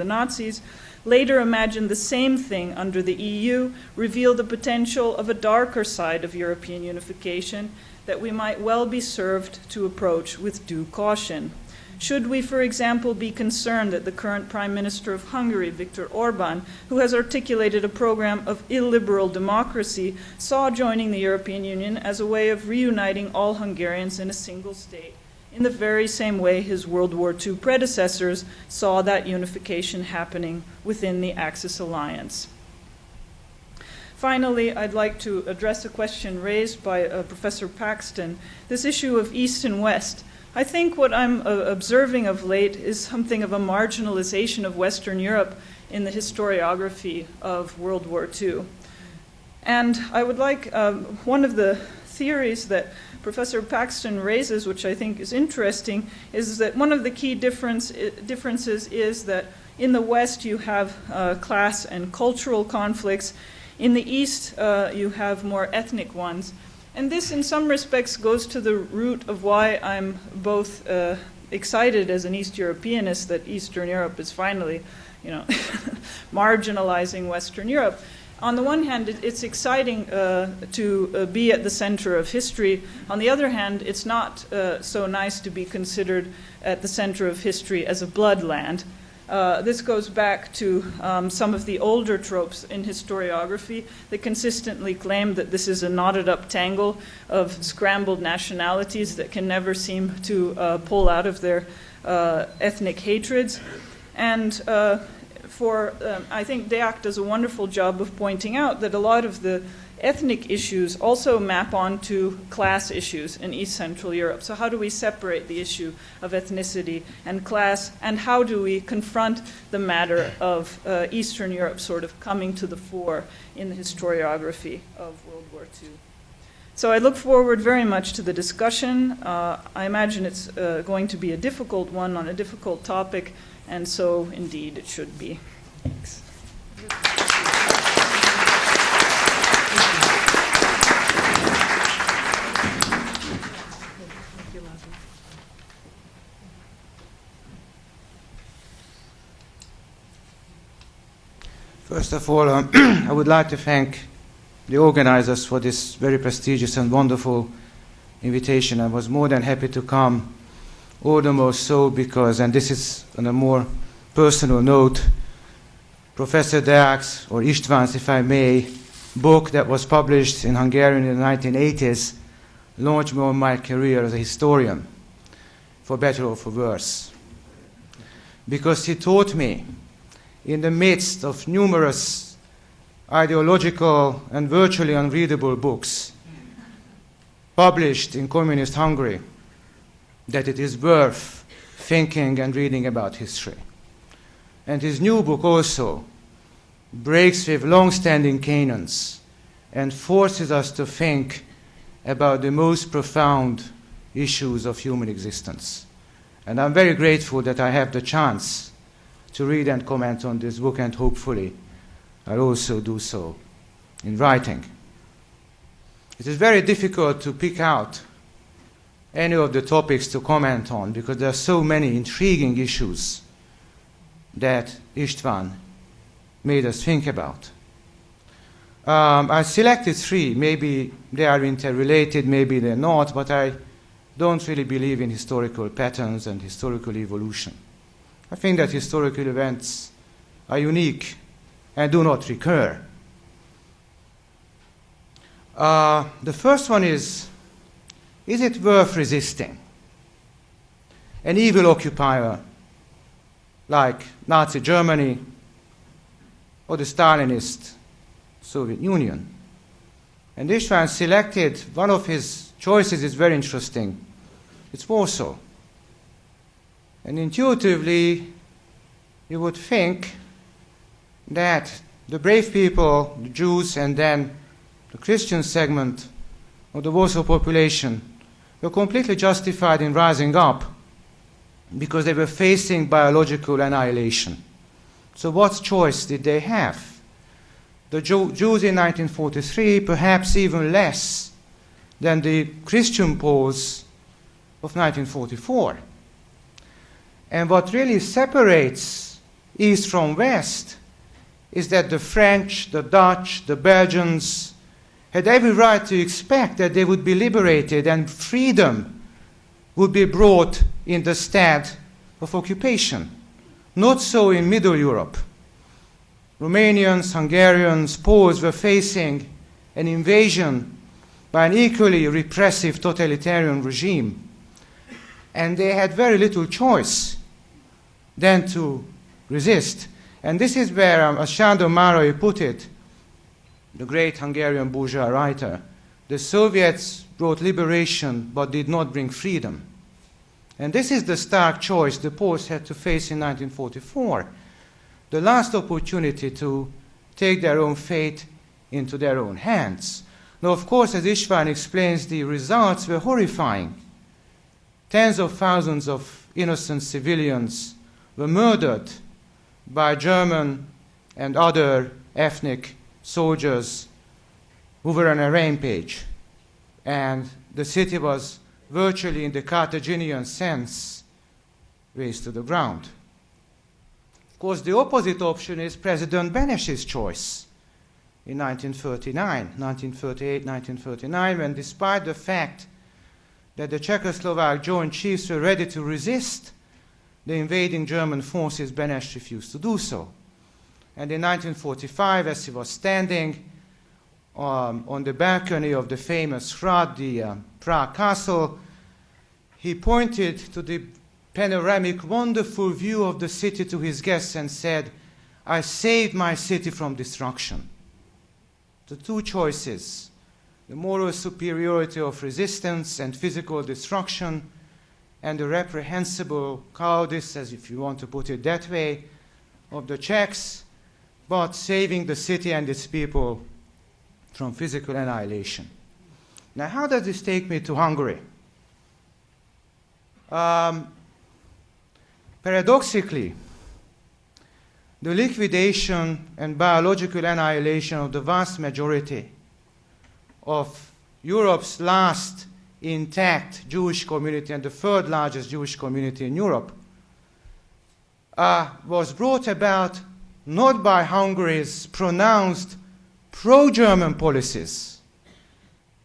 Nazis later imagine the same thing under the EU reveal the potential of a darker side of European unification that we might well be served to approach with due caution? Should we, for example, be concerned that the current Prime Minister of Hungary, Viktor Orbán, who has articulated a program of illiberal democracy, saw joining the European Union as a way of reuniting all Hungarians in a single state, in the very same way his World War II predecessors saw that unification happening within the Axis alliance? Finally, I'd like to address a question raised by Professor Paxton, this issue of East and West. I think what I'm observing of late is something of a marginalization of Western Europe in the historiography of World War II. And I would like, one of the theories that Professor Paxton raises, which I think is interesting, is that one of the key differences is that in the West you have class and cultural conflicts. In the East you have more ethnic ones. And this, in some respects, goes to the root of why I'm both excited as an East Europeanist that Eastern Europe is finally, marginalizing Western Europe. On the one hand, it's exciting to be at the center of history. On the other hand, it's not so nice to be considered at the center of history as a bloodland. This goes back to some of the older tropes in historiography that consistently claim that this is a knotted-up tangle of scrambled nationalities that can never seem to pull out of their ethnic hatreds. And I think Deak does a wonderful job of pointing out that a lot of the ethnic issues also map onto class issues in East Central Europe. So how do we separate the issue of ethnicity and class, and how do we confront the matter of Eastern Europe sort of coming to the fore in the historiography of World War II? So I look forward very much to the discussion. I imagine it's going to be a difficult one on a difficult topic, and so indeed it should be. Thanks. First of all, I would like to thank the organizers for this very prestigious and wonderful invitation. I was more than happy to come, all the more so because, and this is on a more personal note, Professor Deak's, or Istvan's, if I may, book that was published in Hungarian in the 1980s launched me on my career as a historian, for better or for worse. Because he taught me, in the midst of numerous ideological and virtually unreadable books published in communist Hungary, that it is worth thinking and reading about history. And his new book also breaks with long-standing canons and forces us to think about the most profound issues of human existence. And I'm very grateful that I have the chance to read and comment on this book, and hopefully I'll also do so in writing. It is very difficult to pick out any of the topics to comment on because there are so many intriguing issues that Istvan made us think about. I selected three. Maybe they are interrelated, maybe they're not, but I don't really believe in historical patterns and historical evolution. I think that historical events are unique and do not recur. The first one is it worth resisting an evil occupier like Nazi Germany or the Stalinist Soviet Union? And Istvan selected, one of his choices is very interesting. It's Warsaw. And intuitively, you would think that the brave people, the Jews, and then the Christian segment of the Warsaw population were completely justified in rising up because they were facing biological annihilation. So what choice did they have? The Jews in 1943, perhaps even less than the Christian Poles of 1944. And what really separates East from West is that the French, the Dutch, the Belgians had every right to expect that they would be liberated and freedom would be brought in the stead of occupation. Not so in Middle Europe. Romanians, Hungarians, Poles were facing an invasion by an equally repressive totalitarian regime. And they had very little choice than to resist. And this is where, as Sándor Márai put it, the great Hungarian bourgeois writer, the Soviets brought liberation but did not bring freedom. And this is the stark choice the Poles had to face in 1944, the last opportunity to take their own fate into their own hands. Now, of course, as Istvan explains, the results were horrifying. Tens of thousands of innocent civilians were murdered by German and other ethnic soldiers who were on a rampage. And the city was virtually, in the Carthaginian sense, razed to the ground. Of course, the opposite option is President Beneš's choice in 1938, 1939, when despite the fact that the Czechoslovak Joint Chiefs were ready to resist the invading German forces, Beneš refused to do so. And in 1945, as he was standing on the balcony of the famous Hrad, the Prague Castle, he pointed to the panoramic, wonderful view of the city to his guests and said, "I saved my city from destruction." The two choices, the moral superiority of resistance and physical destruction, and the reprehensible cowardice, as if you want to put it that way, of the Czechs, but saving the city and its people from physical annihilation. Now, how does this take me to Hungary? Paradoxically, the liquidation and biological annihilation of the vast majority of Europe's last intact Jewish community and the third largest Jewish community in Europe was brought about not by Hungary's pronounced pro-German policies,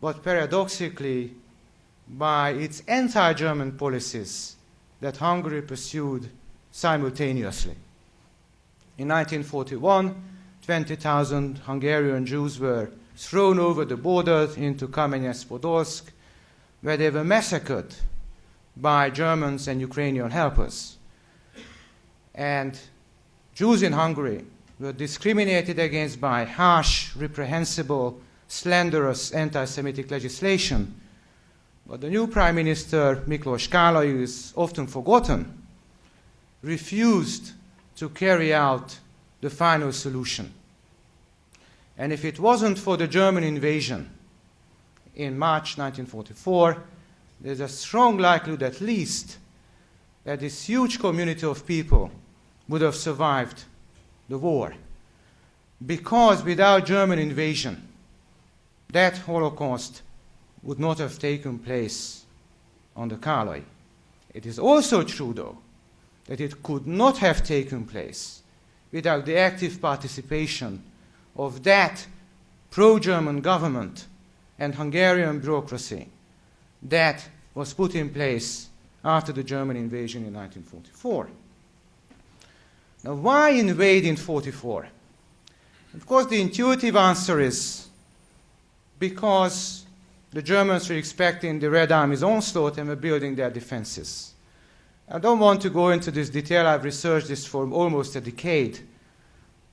but paradoxically by its anti-German policies that Hungary pursued simultaneously. In 1941, 20,000 Hungarian Jews were thrown over the border into Kamenets-Podolsk, where they were massacred by Germans and Ukrainian helpers. And Jews in Hungary were discriminated against by harsh, reprehensible, slanderous anti-Semitic legislation. But the new Prime Minister, Miklós Kállai, who is often forgotten, refused to carry out the final solution. And if it wasn't for the German invasion in March 1944, there's a strong likelihood at least that this huge community of people would have survived the war. Because without German invasion, that Holocaust would not have taken place on the Kállai. It is also true, though, that it could not have taken place without the active participation of that pro-German government and Hungarian bureaucracy that was put in place after the German invasion in 1944. Now, why invade in 1944? Of course, the intuitive answer is because the Germans were expecting the Red Army's onslaught and were building their defenses. I don't want to go into this detail. I've researched this for almost a decade.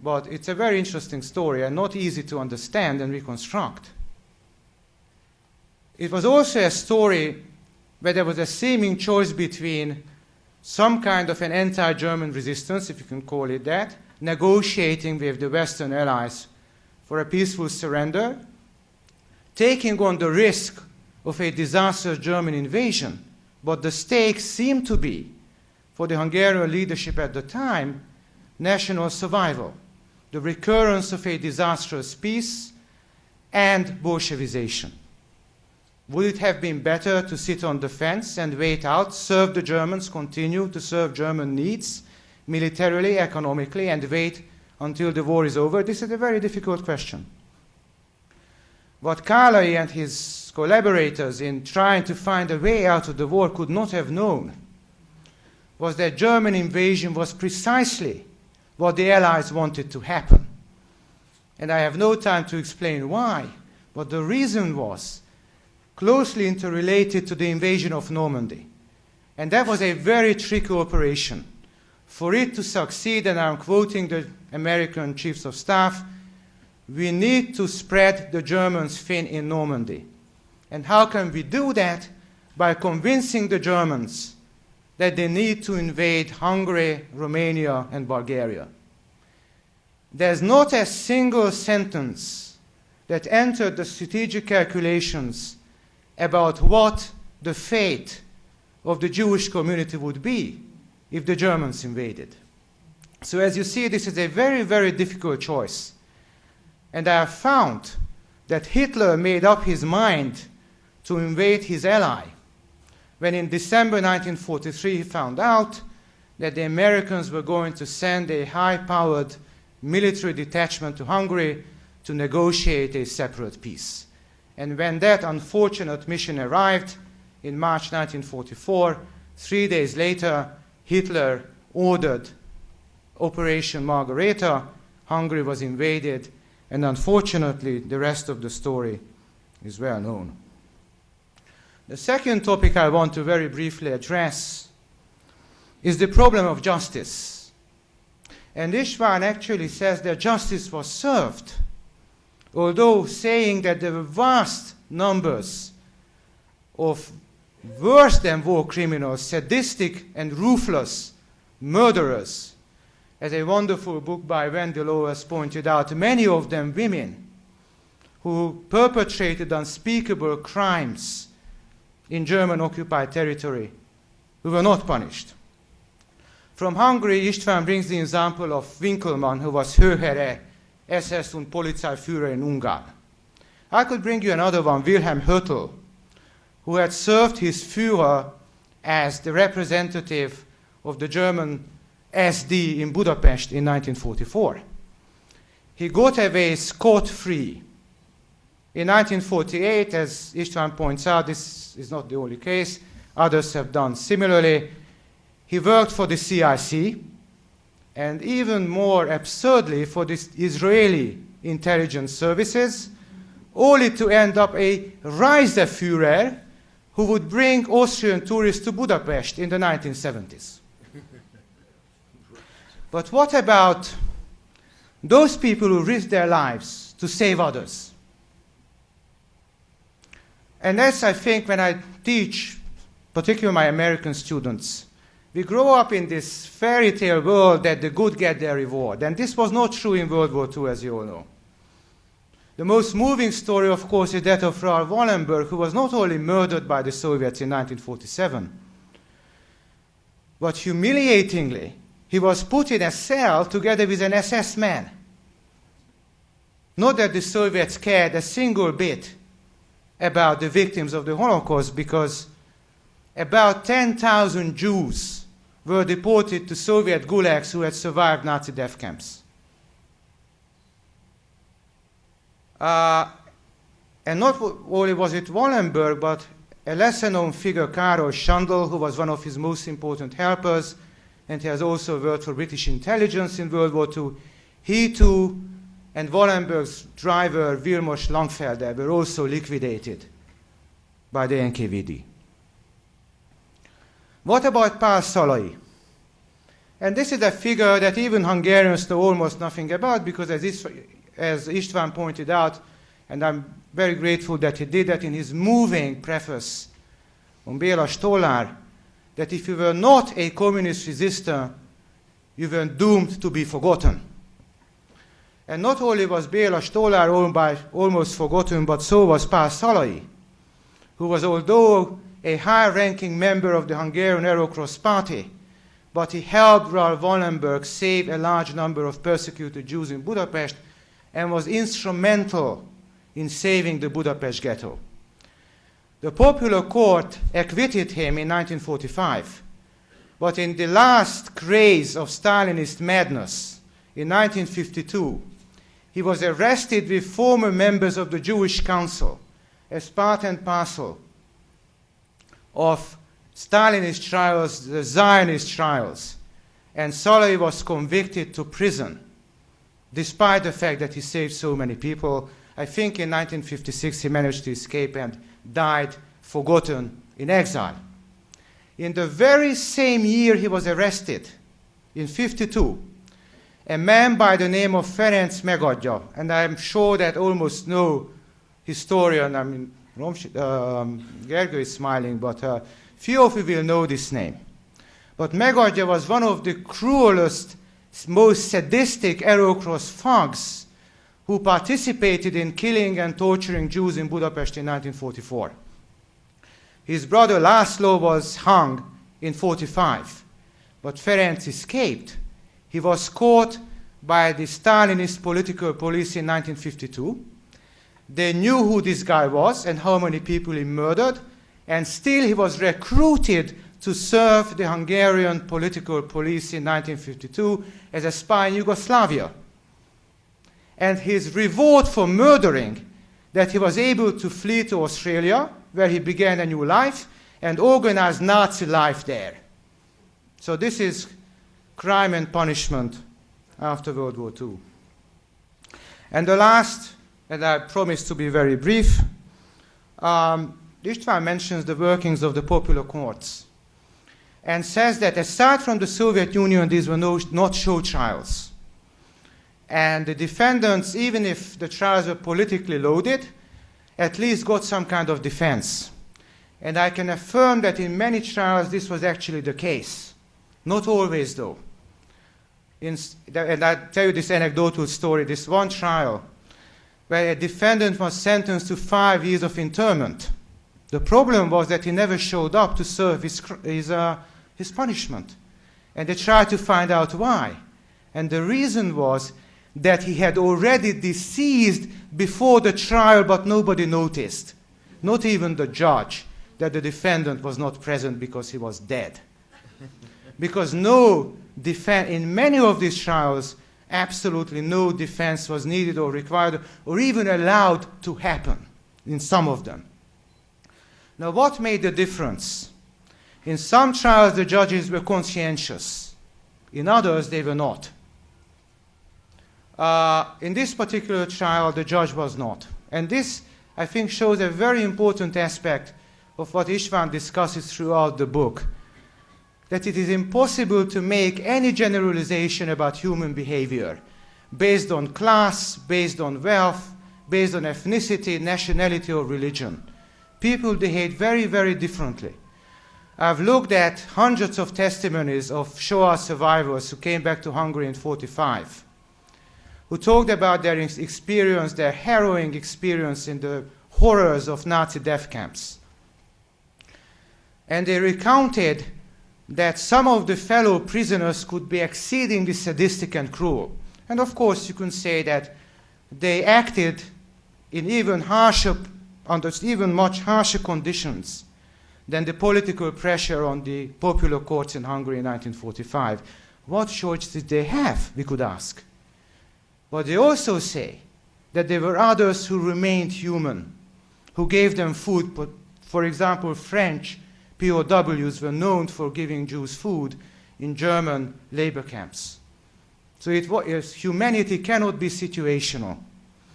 But it's a very interesting story and not easy to understand and reconstruct. It was also a story where there was a seeming choice between some kind of an anti-German resistance, if you can call it that, negotiating with the Western allies for a peaceful surrender, taking on the risk of a disastrous German invasion, but the stakes seemed to be, for the Hungarian leadership at the time, national survival, the recurrence of a disastrous peace, and Bolshevization. Would it have been better to sit on the fence and wait out, serve the Germans, continue to serve German needs, militarily, economically, and wait until the war is over? This is a very difficult question. What Kállai and his collaborators in trying to find a way out of the war could not have known was that German invasion was precisely what the Allies wanted to happen. And I have no time to explain why, but the reason was closely interrelated to the invasion of Normandy. And that was a very tricky operation. For it to succeed, and I'm quoting the American chiefs of staff, we need to spread the Germans thin in Normandy. And how can we do that? By convincing the Germans that they need to invade Hungary, Romania, and Bulgaria. There's not a single sentence that entered the strategic calculations about what the fate of the Jewish community would be if the Germans invaded. So as you see, this is a very, very difficult choice. And I have found that Hitler made up his mind to invade his ally when in December 1943 he found out that the Americans were going to send a high-powered military detachment to Hungary to negotiate a separate peace. And when that unfortunate mission arrived in March 1944, 3 days later, Hitler ordered Operation Margareta. Hungary was invaded, and unfortunately, the rest of the story is well known. The second topic I want to very briefly address is the problem of justice. And Istvan actually says that justice was served, although saying that there were vast numbers of worse than war criminals, sadistic and ruthless murderers. As a wonderful book by Wendy Lowes pointed out, many of them women who perpetrated unspeakable crimes in German-occupied territory who were not punished. From Hungary, Istvan brings the example of Winkelmann, who was Hőhere, SS und Polizeiführer in Ungarn. I could bring you another one, Wilhelm Höttl, who had served his Führer as the representative of the German SD in Budapest in 1944. He got away scot-free In 1948, as Istvan points out, this is not the only case, others have done similarly. He worked for the CIC, and even more absurdly for the Israeli intelligence services, only to end up a Reiseführer who would bring Austrian tourists to Budapest in the 1970s. But what about those people who risked their lives to save others? And that's, I think, when I teach, particularly my American students, we grow up in this fairy tale world that the good get their reward. And this was not true in World War II, as you all know. The most moving story, of course, is that of Raoul Wallenberg, who was not only murdered by the Soviets in 1947, but humiliatingly, he was put in a cell together with an SS man. Not that the Soviets cared a single bit about the victims of the Holocaust, because about 10,000 Jews were deported to Soviet gulags who had survived Nazi death camps. And not only was it Wallenberg, but a lesser-known figure, Karol Schandl, who was one of his most important helpers, and he has also worked for British intelligence in World War II. He too, and Wallenberg's driver, Vilmos Langfelder, were also liquidated by the NKVD. What about Pál Szalai? And this is a figure that even Hungarians know almost nothing about, because as Istvan pointed out, and I'm very grateful that he did that in his moving preface on Béla Stollár, that if you were not a communist resistor, you were doomed to be forgotten. And not only was Béla Stollár almost forgotten, but so was Pál Szalai, who was, although a high-ranking member of the Hungarian Eurocross Party, but he helped Raoul Wallenberg save a large number of persecuted Jews in Budapest and was instrumental in saving the Budapest ghetto. The popular court acquitted him in 1945, but in the last craze of Stalinist madness in 1952, he was arrested with former members of the Jewish Council as part and parcel of Stalinist trials, the Zionist trials, and Szalai was convicted to prison, despite the fact that he saved so many people. I think in 1956 he managed to escape and died forgotten in exile. In the very same year he was arrested, in 1952, a man by the name of Ferenc Megadja, and I'm sure that almost no historian, I mean, Gergő is smiling, but few of you will know this name. But Megadja was one of the cruelest, most sadistic Eurocross thugs who participated in killing and torturing Jews in Budapest in 1944. His brother László was hung in 1945, but Ferenc escaped. He was caught by the Stalinist political police in 1952. They knew who this guy was and how many people he murdered, and still he was recruited to serve the Hungarian political police in 1952 as a spy in Yugoslavia. And his reward for murdering, that he was able to flee to Australia, where he began a new life, and organize Nazi life there. So this is crime and punishment after World War II. And the last, and I promise to be very brief, Istvan mentions the workings of the popular courts and says that aside from the Soviet Union, these were not show trials. And the defendants, even if the trials were politically loaded, at least got some kind of defense. And I can affirm that in many trials this was actually the case. Not always, though. And I'll tell you this anecdotal story, this one trial where a defendant was sentenced to 5 years of internment. The problem was that he never showed up to serve his punishment. And they tried to find out why. And the reason was that he had already deceased before the trial, but nobody noticed, not even the judge, that the defendant was not present because he was dead. Because in many of these trials, absolutely no defense was needed or required or even allowed to happen in some of them. Now, what made the difference? In some trials, the judges were conscientious. In others, they were not. In this particular trial, the judge was not. And this, I think, shows a very important aspect of what Istvan discusses throughout the book, that it is impossible to make any generalization about human behavior based on class, based on wealth, based on ethnicity, nationality, or religion. People behave very, very differently. I've looked at hundreds of testimonies of Shoah survivors who came back to Hungary in 1945, who talked about their experience, their harrowing experience in the horrors of Nazi death camps. And they recounted that some of the fellow prisoners could be exceedingly sadistic and cruel. And of course, you can say that they acted in even harsher, under even much harsher conditions than the political pressure on the popular courts in Hungary in 1945. What choice did they have, we could ask. But they also say that there were others who remained human, who gave them food. But, for example, French POWs were known for giving Jews food in German labor camps. So humanity cannot be situational.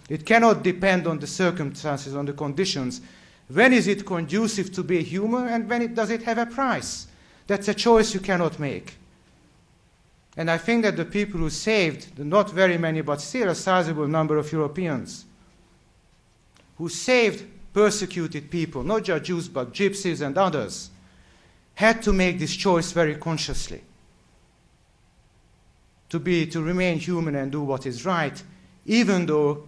It cannot depend on the circumstances, on the conditions. When is it conducive to be human, and when does it have a price? That's a choice you cannot make. And I think that the people who saved, not very many, but still a sizable number of Europeans, who saved persecuted people, not just Jews, but gypsies and others, had to make this choice very consciously. To remain human and do what is right, even though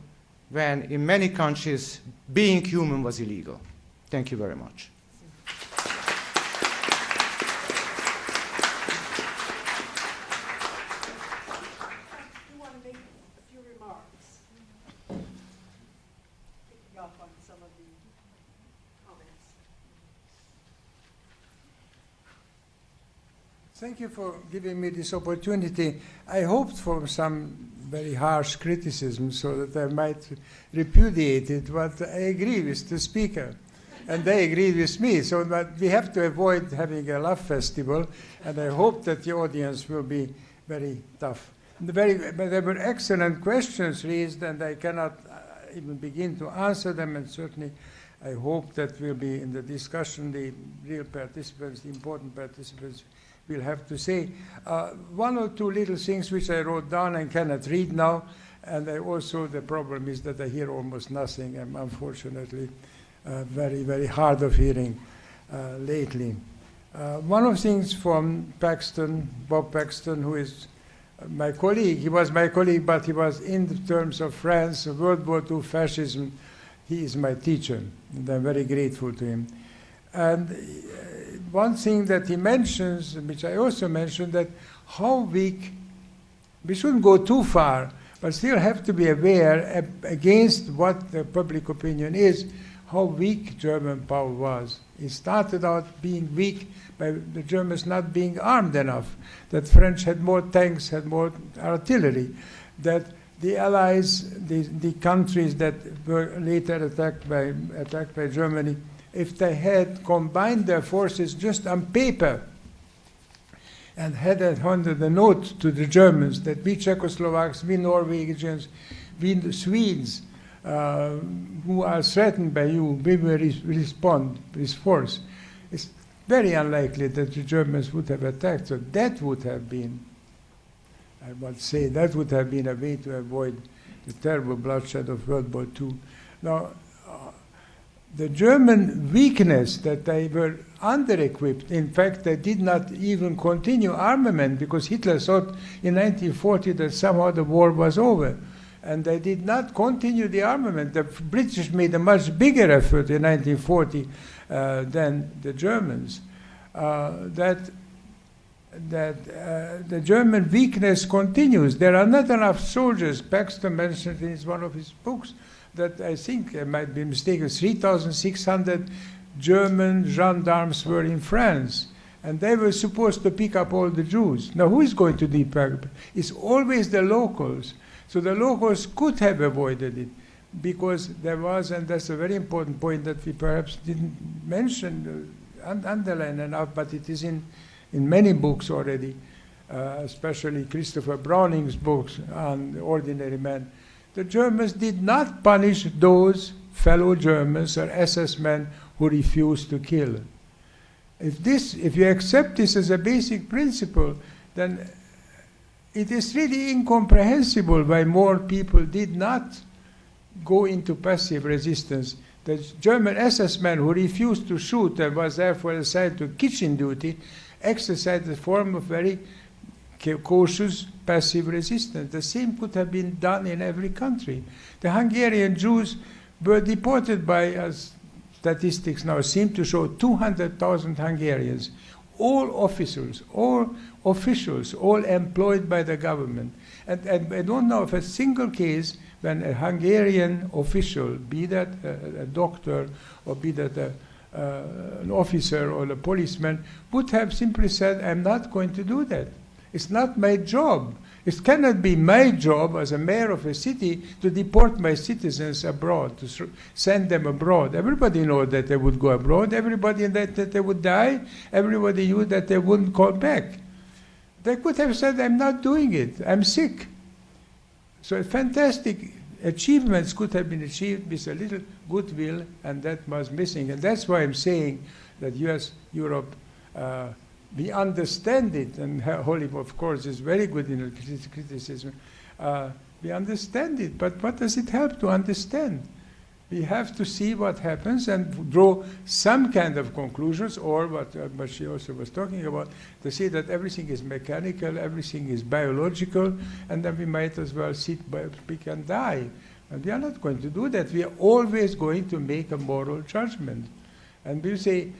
when in many countries being human was illegal. Thank you very much. You want to make a few remarks? Picking up on some of the comments. Thank you for giving me this opportunity. I hoped for some very harsh criticism so that I might repudiate it, but I agree with the speaker, and they agree with me. So that we have to avoid having a love festival, and I hope that the audience will be very tough. But there were excellent questions raised, and I cannot even begin to answer them, and certainly I hope that will be in the discussion the real participants, the important participants, will have to say. One or two little things which I wrote down and cannot read now, and the problem is that I hear almost nothing. I'm unfortunately very, very hard of hearing lately. One of the things from Paxton, Bob Paxton, who is my colleague, he was my colleague, but he was in the terms of France, World War II, fascism, he is my teacher, and I'm very grateful to him. And one thing that he mentions, which I also mentioned, that how weak, we shouldn't go too far, but still have to be aware against what the public opinion is, how weak German power was. It started out being weak by the Germans not being armed enough, that French had more tanks, had more artillery, that the Allies, the countries that were later attacked by Germany, if they had combined their forces just on paper and had handed a note to the Germans that we Czechoslovaks, we Norwegians, we Swedes, who are threatened by you, we will respond with force, it's very unlikely that the Germans would have attacked. So that would have been, I would say, that would have been a way to avoid the terrible bloodshed of World War II. Now, the German weakness that they were under-equipped, in fact, they did not even continue armament because Hitler thought in 1940 that somehow the war was over. And they did not continue the armament. The British made a much bigger effort in 1940 than the Germans. The German weakness continues. There are not enough soldiers. Paxton mentioned in one of his books that I think I might be mistaken, 3,600 German gendarmes were in France. And they were supposed to pick up all the Jews. Now, who is going to do it? It's always the locals. So the locals could have avoided it, because there was, and that's a very important point that we perhaps didn't mention, underline enough, but it is in many books already, especially Christopher Browning's books on ordinary men. The Germans did not punish those fellow Germans or SS men who refused to kill. If you accept this as a basic principle, then it is really incomprehensible why more people did not go into passive resistance. The German SS men who refused to shoot and was therefore assigned to kitchen duty exercised a form of very cautious passive resistance. The same could have been done in every country. The Hungarian Jews were deported by, as statistics now seem to show, 200,000 Hungarians, all officials, all employed by the government. And I don't know of a single case when a Hungarian official, be that a doctor or be that an officer or a policeman, would have simply said, I'm not going to do that. It's not my job. It cannot be my job as a mayor of a city to deport my citizens abroad, to send them abroad. Everybody knew that they would go abroad. Everybody knew that they would die. Everybody knew that they wouldn't call back. They could have said, I'm not doing it. I'm sick. So fantastic achievements could have been achieved with a little goodwill, and that was missing. And that's why I'm saying that US, Europe, we understand it, and Hollywood, of course, is very good in criticism. We understand it, but what does it help to understand? We have to see what happens and draw some kind of conclusions, or what she also was talking about, to see that everything is mechanical, everything is biological, and then we might as well sit back and die. And we are not going to do that. We are always going to make a moral judgment. And we say,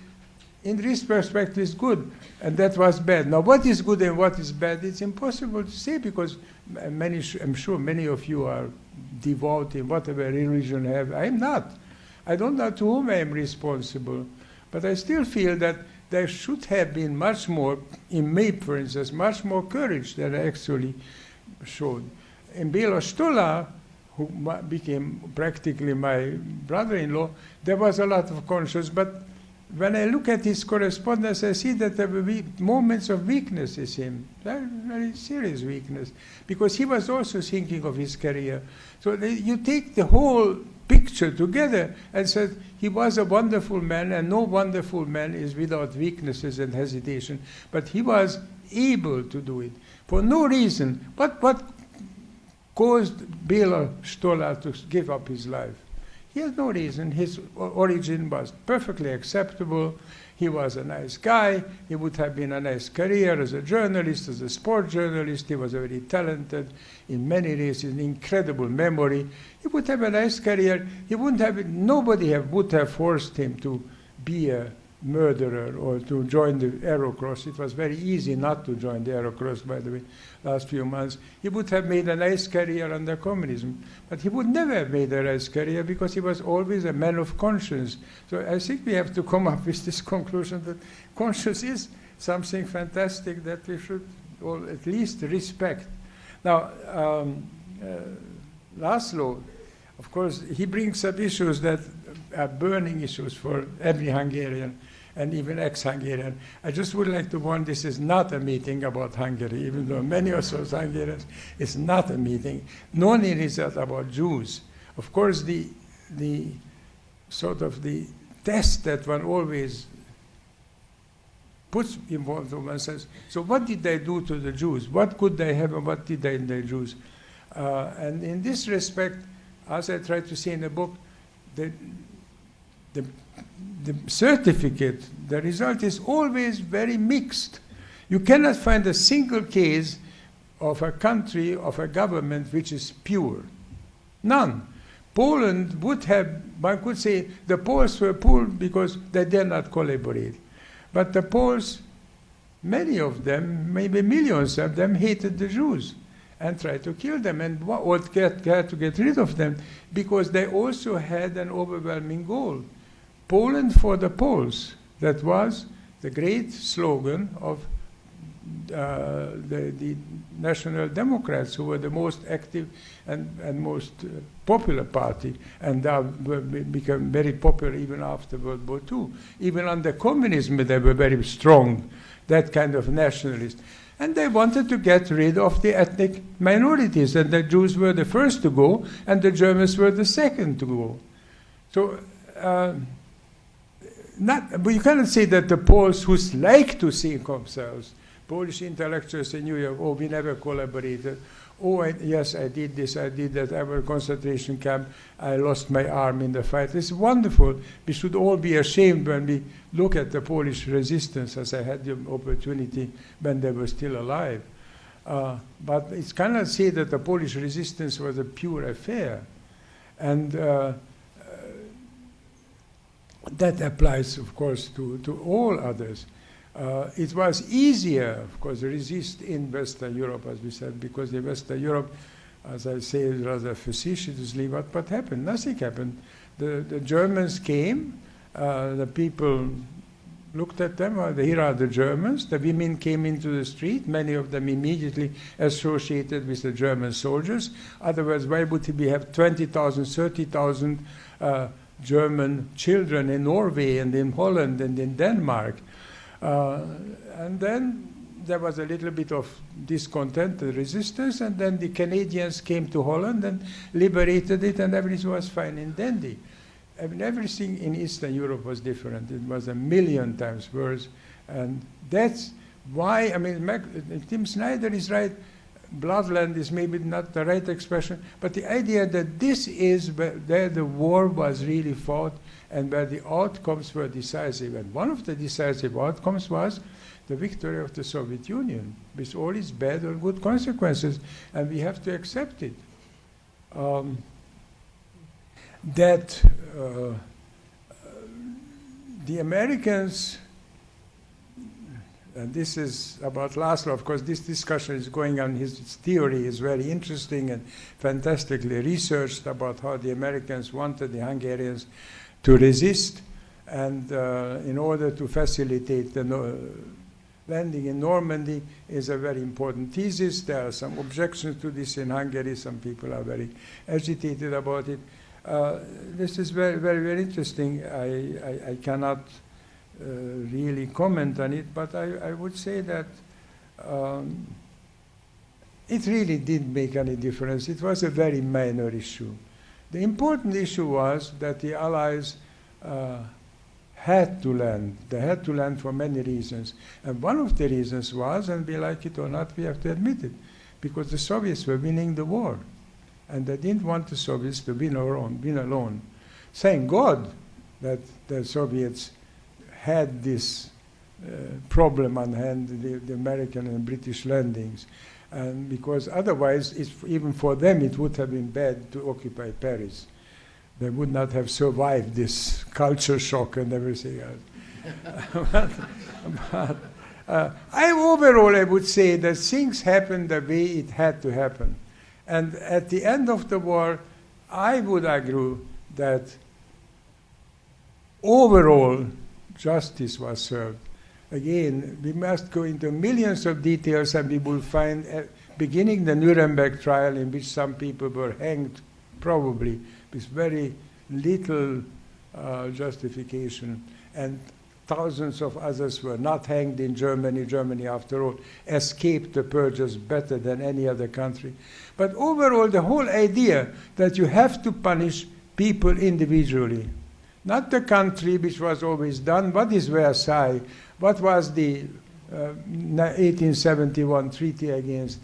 in this perspective, it's good, and that was bad. Now, what is good and what is bad, it's impossible to say, because I'm sure many of you are devout in whatever religion you have. I'm not. I don't know to whom I am responsible, but I still feel that there should have been much more, in me, for instance, much more courage than I actually showed. In Béla Stola, who became practically my brother-in-law, there was a lot of conscience, but when I look at his correspondence, I see that there were moments of weakness in him, very, very serious weakness, because he was also thinking of his career. So you take the whole picture together and said he was a wonderful man, and no wonderful man is without weaknesses and hesitation, but he was able to do it for no reason. What caused Béla Stola to give up his life? He has no reason. His origin was perfectly acceptable. He was a nice guy. He would have been a nice career as a journalist, as a sport journalist. He was very talented in many ways, an incredible memory. He would have a nice career. He wouldn't have, nobody would have forced him to be a murderer or to join the Aerocross. It was very easy not to join the Aerocross, by the way, last few months. He would have made a nice career under communism, but he would never have made a nice career because he was always a man of conscience. So I think we have to come up with this conclusion that conscience is something fantastic that we should all at least respect. Now, László, of course, he brings up issues that are burning issues for every Hungarian and even ex-Hungarian. I just would like to warn, this is not a meeting about Hungary, even though many of us Hungarians, it's not a meeting. Nor is it about Jews. Of course, the sort of the test that one always puts involved in one says, so what did they do to the Jews? What could they have and what did they do to the Jews? And in this respect, as I try to say in the book, the certificate, the result is always very mixed. You cannot find a single case of a country, of a government which is pure. None. Poland would have, one could say, the Poles were poor because they did not collaborate. But the Poles, many of them, maybe millions of them, hated the Jews and tried to kill them and had to get rid of them because they also had an overwhelming goal. Poland for the Poles, that was the great slogan of the National Democrats, who were the most active and most popular party, and became very popular even after World War II. Even under communism, they were very strong, that kind of nationalist. And they wanted to get rid of the ethnic minorities, and the Jews were the first to go, and the Germans were the second to go. So, but you cannot say that the Poles who like to see themselves, Polish intellectuals in New York, oh, we never collaborated. Oh, yes, I did this, I did that. I was concentration camp. I lost my arm in the fight. It's wonderful. We should all be ashamed when we look at the Polish resistance, as I had the opportunity when they were still alive. But it's cannot say that the Polish resistance was a pure affair. And that applies, of course, to all others. It was easier, of course, to resist in Western Europe, as we said, because in Western Europe, as I say rather facetiously, what happened? Nothing happened. The Germans came, the people looked at them, here are the Germans. The women came into the street, many of them immediately associated with the German soldiers. Otherwise, why would we have 20,000, 30,000 German children in Norway and in Holland and in Denmark? And then there was a little bit of discontent, resistance, and then the Canadians came to Holland and liberated it, and everything was fine and dandy. I mean, everything in Eastern Europe was different. It was a million times worse, and that's why, I mean, Tim Snyder is right, bloodland is maybe not the right expression, but the idea that this is where the war was really fought and where the outcomes were decisive. And one of the decisive outcomes was the victory of the Soviet Union, with all its bad or good consequences, and we have to accept it. The Americans, and this is about László, of course, this discussion is going on, his theory is very interesting and fantastically researched about how the Americans wanted the Hungarians to resist, and in order to facilitate the landing in Normandy is a very important thesis. There are some objections to this in Hungary. Some people are very agitated about it. This is very, very, very interesting. I cannot really comment on it, but I would say that it really didn't make any difference. It was a very minor issue. The important issue was that the Allies had to land. They had to land for many reasons. And one of the reasons was, and we like it or not, we have to admit it, because the Soviets were winning the war. And they didn't want the Soviets to win alone. Thank God that the Soviets had this problem on hand, the American and British landings. And because otherwise, even for them, it would have been bad to occupy Paris. They would not have survived this culture shock and everything else. Overall, I would say that things happened the way it had to happen. And at the end of the war, I would argue that overall justice was served. Again, we must go into millions of details, and we will find, beginning the Nuremberg trial, in which some people were hanged, probably, with very little justification, and thousands of others were not hanged in Germany. Germany, after all, escaped the purges better than any other country. But overall, the whole idea that you have to punish people individually, not the country, which was always done. What is Versailles? What was the 1871 treaty against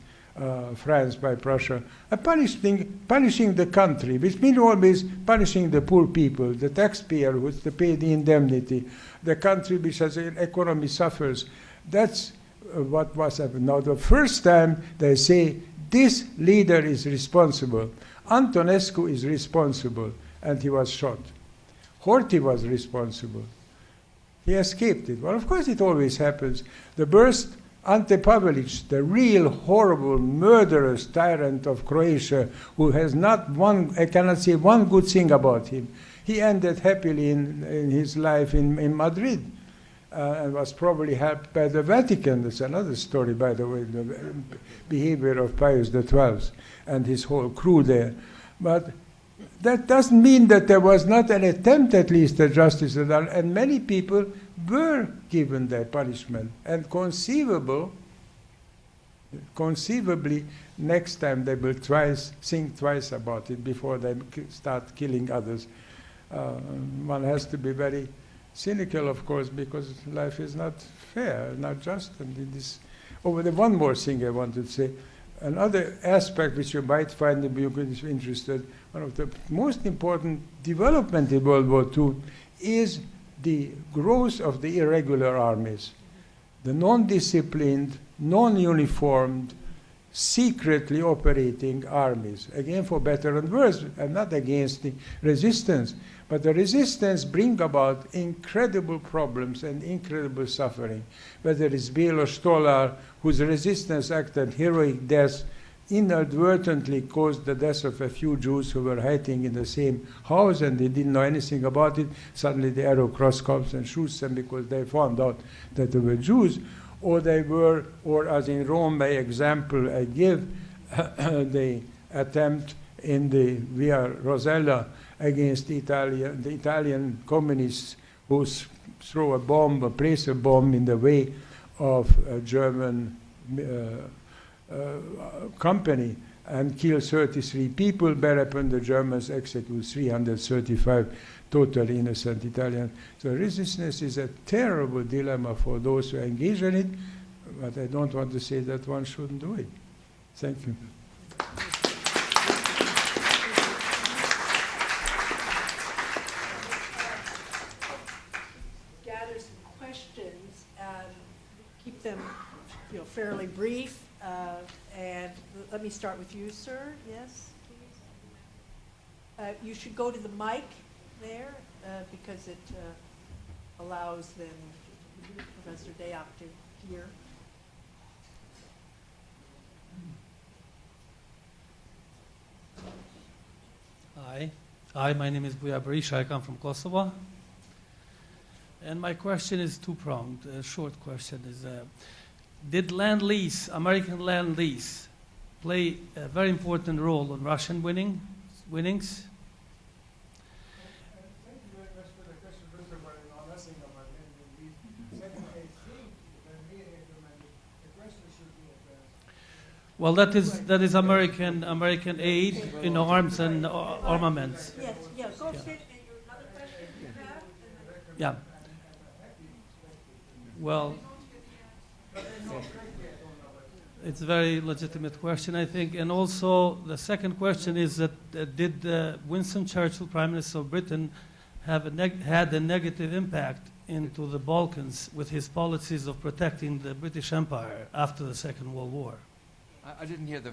France by Prussia? Punishing the country, which means always punishing the poor people, the taxpayer who has to pay the indemnity, the country which has an economy suffers. That's what was happening. Now, the first time they say, this leader is responsible. Antonescu is responsible, and he was shot. Horthy was responsible. He escaped it. Well, of course, it always happens. The worst, Ante Pavelic, the real horrible, murderous tyrant of Croatia, who has not one, I cannot say one good thing about him. He ended happily in his life in Madrid. and was probably helped by the Vatican. That's another story, by the way, the behavior of Pius XII and his whole crew there. But that doesn't mean that there was not an attempt, at least, at justice, and many people were given their punishment. And conceivably, next time they will think twice about it before they start killing others. One has to be very cynical, of course, because life is not fair, not just. And it is. One more thing I wanted to say. Another aspect which you might find if you're interested, one of the most important development in World War II is the growth of the irregular armies, the non-disciplined, non-uniformed, secretly operating armies. Again, for better and worse, I'm not against the resistance, but the resistance brings about incredible problems and incredible suffering. Whether it's Béla Stolar, whose resistance act and heroic death inadvertently caused the death of a few Jews who were hiding in the same house and they didn't know anything about it. Suddenly the arrow cross comes and shoots them because they found out that they were Jews. Or as in Rome, by example I give, the attempt in the Via Rosella against the Italian communists who place a bomb in the way of a German company and kill 33 people, whereupon the Germans execute 335 totally innocent Italians. So resistance is a terrible dilemma for those who engage in it, but I don't want to say that one shouldn't do it. Thank you. Gather some questions, keep them fairly brief, and let me start with you, sir. Yes, please. You should go to the mic there because it allows then Professor Deak to hear. Hi, my name is Buja Berisha. I come from Kosovo. And my question is two-pronged. A short question is, did land lease, American land lease, play a very important role in Russian winnings? Thank you very much for the question. First of all, I know nothing about land lease. Second, I think the question should be addressed. Well, that is American aid in arms and armaments. Yes, yeah, go fit another question you have. Yeah. Well, it's a very legitimate question, I think. And also, the second question is that did Winston Churchill, Prime Minister of Britain, had a negative impact into the Balkans with his policies of protecting the British Empire after the Second World War? I didn't hear the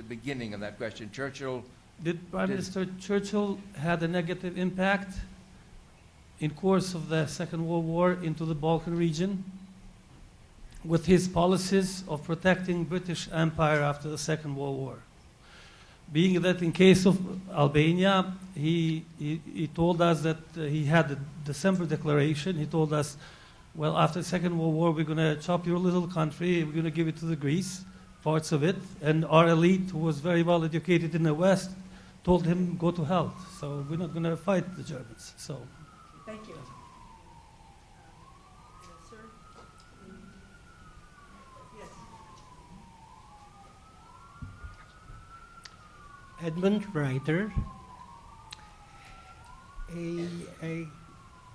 beginning of that question. Churchill. Did Prime Minister Churchill had a negative impact in course of the Second World War into the Balkan region with his policies of protecting British Empire after the Second World War? Being that in case of Albania, he told us that he had the December Declaration. He told us, well, after the Second World War, we're going to chop your little country, we're going to give it to the Greece, parts of it, and our elite, who was very well educated in the West, told him, go to hell. So we're not going to fight the Germans. So. Thank you. Yes, sir. Yes. Edmund Reiter.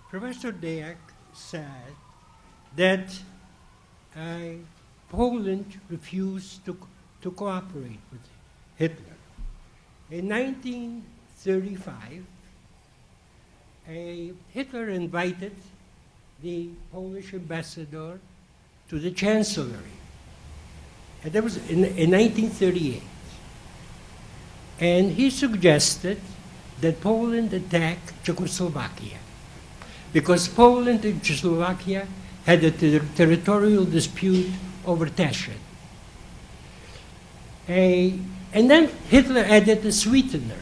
Professor Deak said that Poland refused to cooperate with Hitler. In 1935, Hitler invited the Polish ambassador to the Chancellery. And that was in 1938. And he suggested that Poland attack Czechoslovakia, because Poland and Czechoslovakia had a territorial dispute over Teschen. And then Hitler added a sweetener.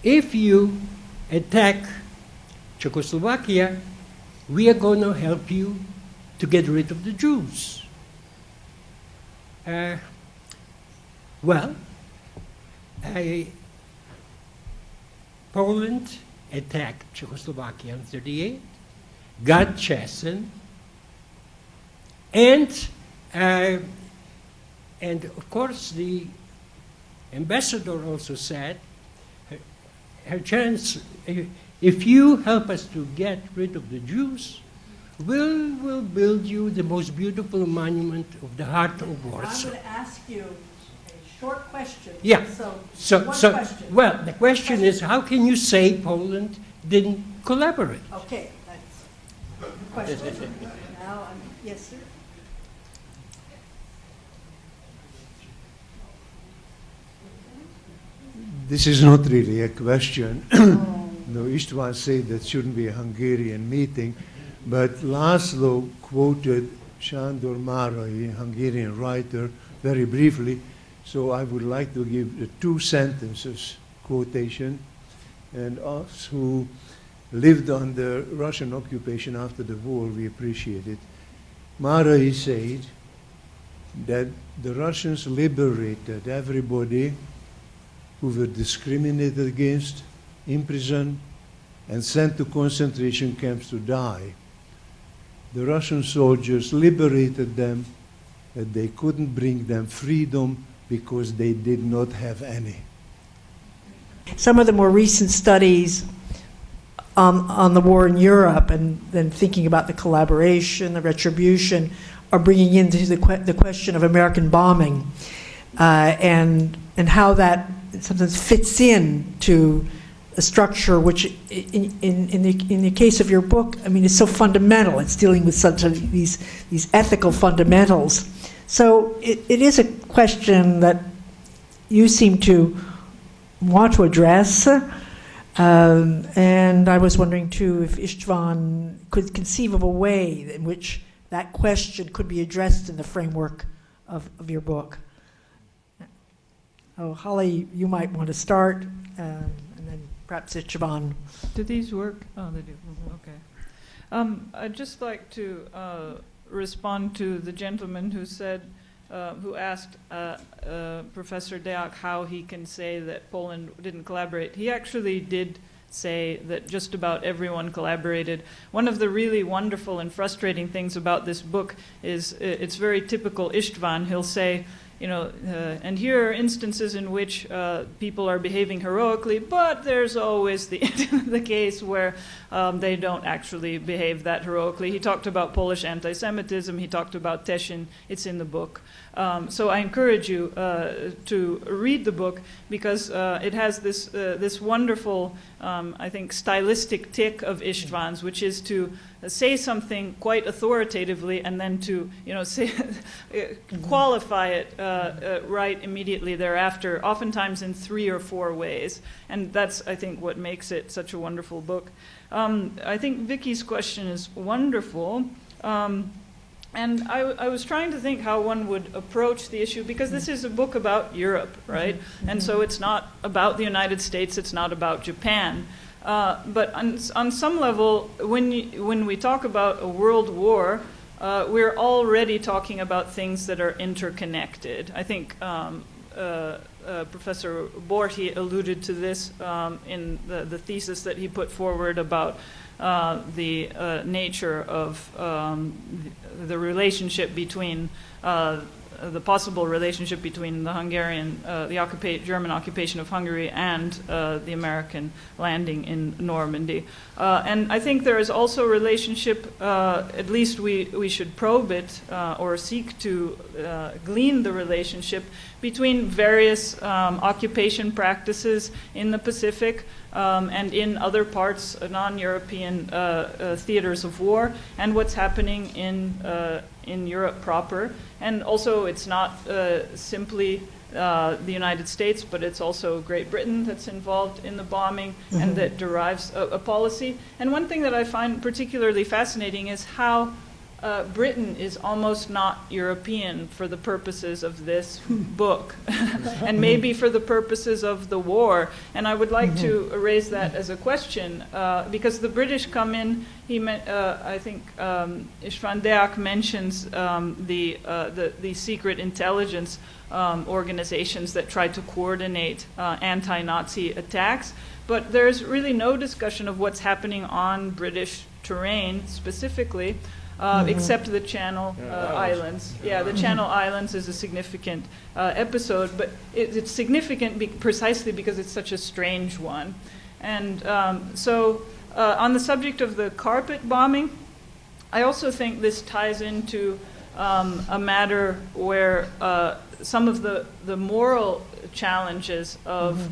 If you attack Czechoslovakia, we are going to help you to get rid of the Jews. Poland attacked Czechoslovakia in 1938, got chastened, and of course the ambassador also said, her chance, if you help us to get rid of the Jews, we'll build you the most beautiful monument of the heart of Warsaw. I'm going to ask you a short question. Yeah. So one question. Well, the question is, how can you say Poland didn't collaborate? Okay, that's the question. Now, yes, sir. This is not really a question. No, Istvan said that shouldn't be a Hungarian meeting, but László quoted Sándor Márai, a Hungarian writer, very briefly, so I would like to give a 2 sentences quotation, and us who lived under Russian occupation after the war, we appreciate it. Márai said that the Russians liberated everybody who were discriminated against, imprisoned, and sent to concentration camps to die. The Russian soldiers liberated them, but they couldn't bring them freedom because they did not have any. Some of the more recent studies on the war in Europe, and then thinking about the collaboration, the retribution, are bringing into the question of American bombing, and how that sometimes fits in to a structure which, in the case of your book, I mean, it's so fundamental. It's dealing with such these ethical fundamentals. So it is a question that you seem to want to address, and I was wondering too if Istvan could conceive of a way in which that question could be addressed in the framework of your book. Oh, Holly, you might want to start, and then perhaps Istvan. Do these work? Oh, they do. Okay. I'd just like to respond to the gentleman who said, who asked Professor Deak how he can say that Poland didn't collaborate. He actually did say that just about everyone collaborated. One of the really wonderful and frustrating things about this book is it's very typical Istvan. He'll say, you know, and here are instances in which people are behaving heroically, but there's always the case where they don't actually behave that heroically. He talked about Polish anti-Semitism. He talked about Teshin. It's in the book. So I encourage you to read the book because it has this wonderful, I think, stylistic tick of Istvan's, which is to say something quite authoritatively and then to, you know, say qualify it right immediately thereafter, oftentimes in 3 or 4 ways. And that's, I think, what makes it such a wonderful book. I think Vicky's question is wonderful. And I was trying to think how one would approach the issue, because this is a book about Europe, right? And so it's not about the United States, it's not about Japan. But on some level, when we talk about a world war, we're already talking about things that are interconnected. I think Professor Borhi alluded to this in the thesis that he put forward about the nature of the relationship between the possible relationship between the Hungarian, German occupation of Hungary and the American landing in Normandy. And I think there is also a relationship, at least we should probe it or seek to glean the relationship between various occupation practices in the Pacific and in other parts, non-European theaters of war, and what's happening in Europe proper. And also, it's not simply the United States, but it's also Great Britain that's involved in the bombing and that derives a policy. And one thing that I find particularly fascinating is how Britain is almost not European for the purposes of this book, and maybe for the purposes of the war. And I would like to raise that as a question, because the British come in. I think Istvan Deak mentions the secret intelligence organizations that try to coordinate anti-Nazi attacks. But there's really no discussion of what's happening on British terrain specifically. Except the Channel Islands. Yeah, the Channel Islands is a significant episode, but it's significant precisely because it's such a strange one. And so on the subject of the carpet bombing, I also think this ties into a matter where some of the moral challenges of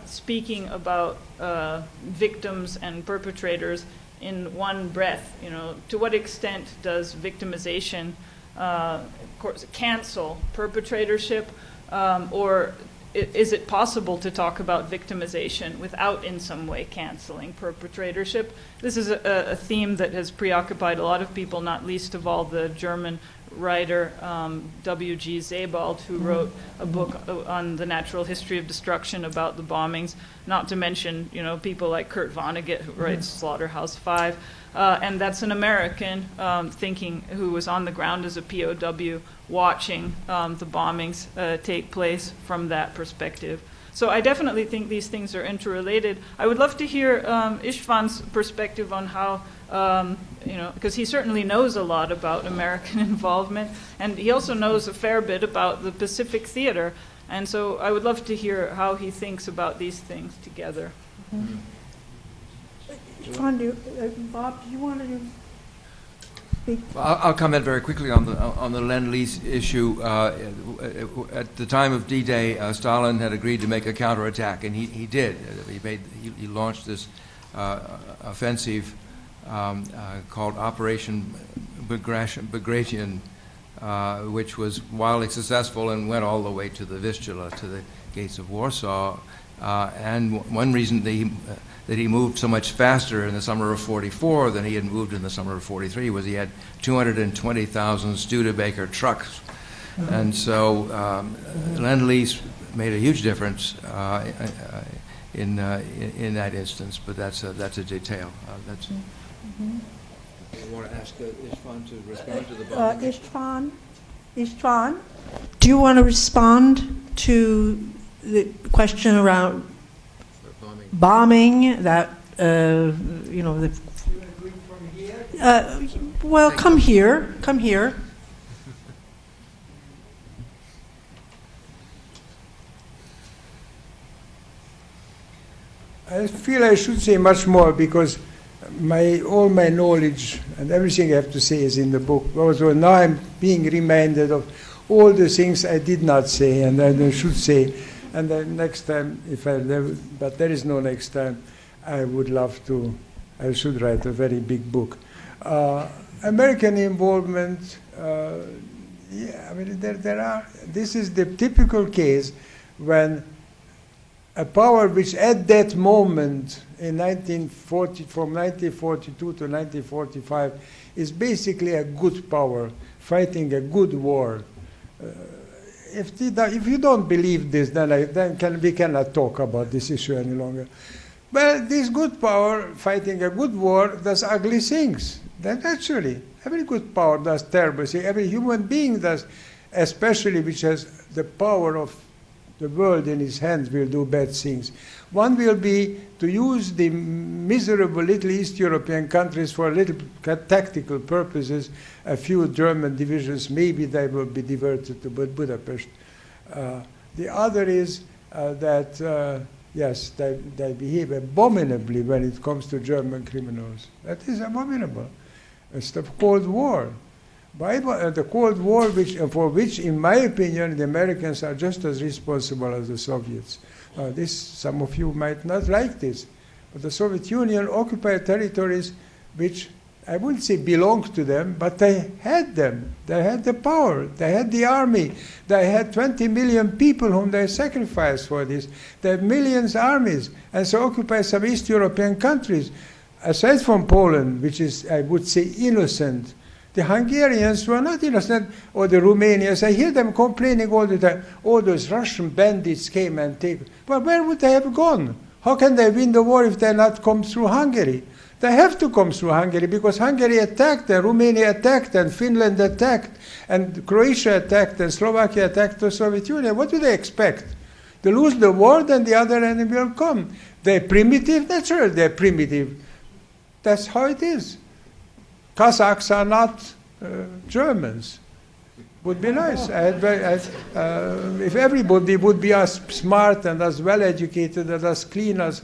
speaking about victims and perpetrators in one breath. You know, to what extent does victimization cancel perpetratorship, or is it possible to talk about victimization without in some way canceling perpetratorship? This is a theme that has preoccupied a lot of people, not least of all the German writer W.G. Sebald, who wrote a book on the natural history of destruction about the bombings, not to mention, you know, people like Kurt Vonnegut, who writes Slaughterhouse 5, and that's an American who was on the ground as a POW watching the bombings take place from that perspective. So I definitely think these things are interrelated. I would love to hear Istvan's perspective on how, because he certainly knows a lot about American involvement, and he also knows a fair bit about the Pacific Theater. And so I would love to hear how he thinks about these things together. Bob, do you want to speak? I'll comment very quickly on the Lend-Lease issue. At the time of D-Day, Stalin had agreed to make a counterattack, and he did. He launched this offensive called Operation Bagration, which was wildly successful and went all the way to the Vistula, to the gates of Warsaw. And one reason that he moved so much faster in the summer of '44 than he had moved in the summer of '43 was he had 220,000 Studebaker trucks. And so Lend-Lease made a huge difference in that instance, but that's a detail. I want to ask Istvan to respond to the bombing. Istvan, do you want to respond to the question around bombing? That well, come here. I feel I should say much more because all my knowledge and everything I have to say is in the book. Also, now I'm being reminded of all the things I did not say and I should say. And then next time, but there is no next time, I should write a very big book. American involvement, this is the typical case when a power which at that moment in from 1942 to 1945 is basically a good power fighting a good war. If you don't believe this, then we cannot talk about this issue any longer. Well, this good power fighting a good war does ugly things. That actually, every good power does terrible things. Every human being does, especially which has the power of the world in his hands, will do bad things. One will be to use the miserable little East European countries for little tactical purposes. A few German divisions, maybe they will be diverted to Budapest. The other is that, yes, they behave abominably when it comes to German criminals. That is abominable. It's the Cold War. The Cold War, for which, in my opinion, the Americans are just as responsible as the Soviets. Some of you might not like this, but the Soviet Union occupied territories which I wouldn't say belonged to them, but they had them. They had the power. They had the army. They had 20 million people whom they sacrificed for this. They had millions armies, and so occupied some East European countries. Aside from Poland, which is, I would say, innocent, The Hungarians were not innocent, or the Romanians. I hear them complaining all the time. All those Russian bandits came and take. But where would they have gone? How can they win the war if they not come through Hungary? They have to come through Hungary because Hungary attacked and Romania attacked and Finland attacked and Croatia attacked and Slovakia attacked the Soviet Union. What do they expect? To lose the war, then the other enemy will come. They're primitive? Naturally, they're primitive. That's how it is. Kazakhs are not Germans. Would be nice. If everybody would be as smart and as well educated and as clean as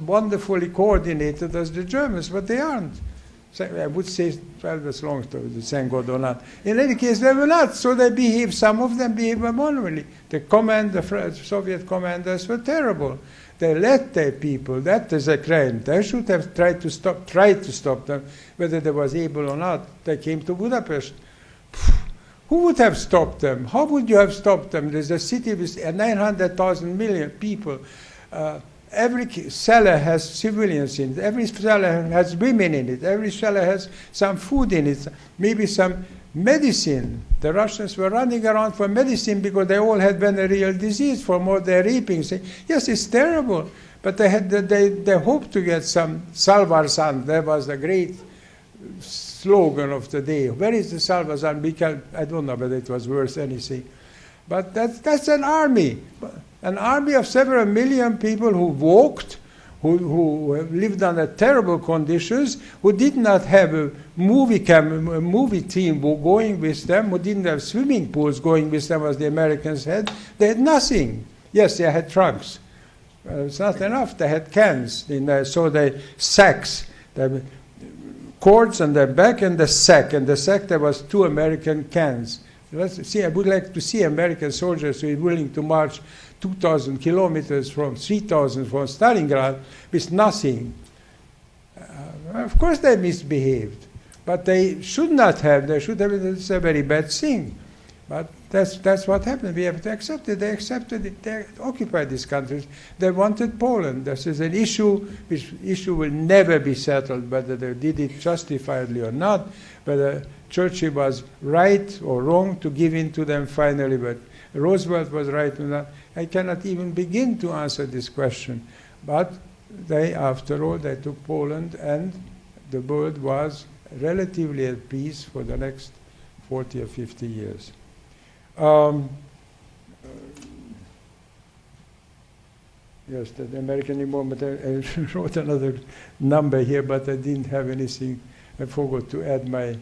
wonderfully coordinated as the Germans, but they aren't. So I would say, well, that's long story, thank God or not. In any case, they were not. So they behave. Some of them behave abnormally. The Soviet commanders were terrible. They let their people. That is a crime. They should have tried to stop them, whether they was able or not. They came to Budapest. Who would have stopped them? How would you have stopped them? There's a city with 900,000 people. Every cellar has civilians in it. Every cellar has women in it. Every cellar has some food in it, maybe some medicine. The Russians were running around for medicine because they all had venereal disease from all their raping. Yes, it's terrible, but they hoped to get some Salvarsan. That was the great slogan of the day. Where is the Salvarsan? I don't know whether it was worth anything. But that's an army of several million people who walked, who lived under terrible conditions, who did not have a movie team going with them, who didn't have swimming pools going with them as the Americans had. They had nothing. Yes, they had trunks. It's not enough. They had cans. So they sacks. The cords on their back and the sack. And the sack, there was 2 American cans. Let's see, I would like to see American soldiers who are willing to march 2,000 kilometers from 3,000 from Stalingrad with nothing. Of course they misbehaved, but they should not have. They should have. It's a very bad thing. But that's what happened. We have to accept it. They accepted it. They occupied these countries. They wanted Poland. This is an issue which will never be settled, whether they did it justifiably or not, whether Churchill was right or wrong to give in to them finally, but Roosevelt was right or not. I cannot even begin to answer this question. But after all, they took Poland, and the world was relatively at peace for the next 40 or 50 years. Yes, the American moment. I wrote another number here, but I didn't have anything. I forgot to add my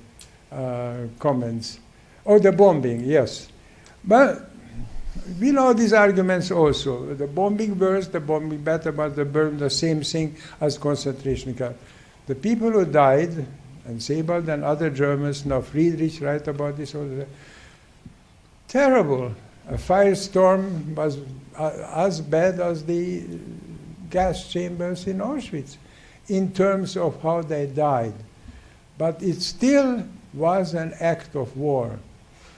comments. Oh, the bombing, yes. But we know these arguments also. The bombing worse, the bombing better, but the same thing as concentration camp. The people who died, and Sebald and other Germans, now Friedrich write about this all the time. Terrible. A firestorm was as bad as the gas chambers in Auschwitz in terms of how they died. But it still was an act of war.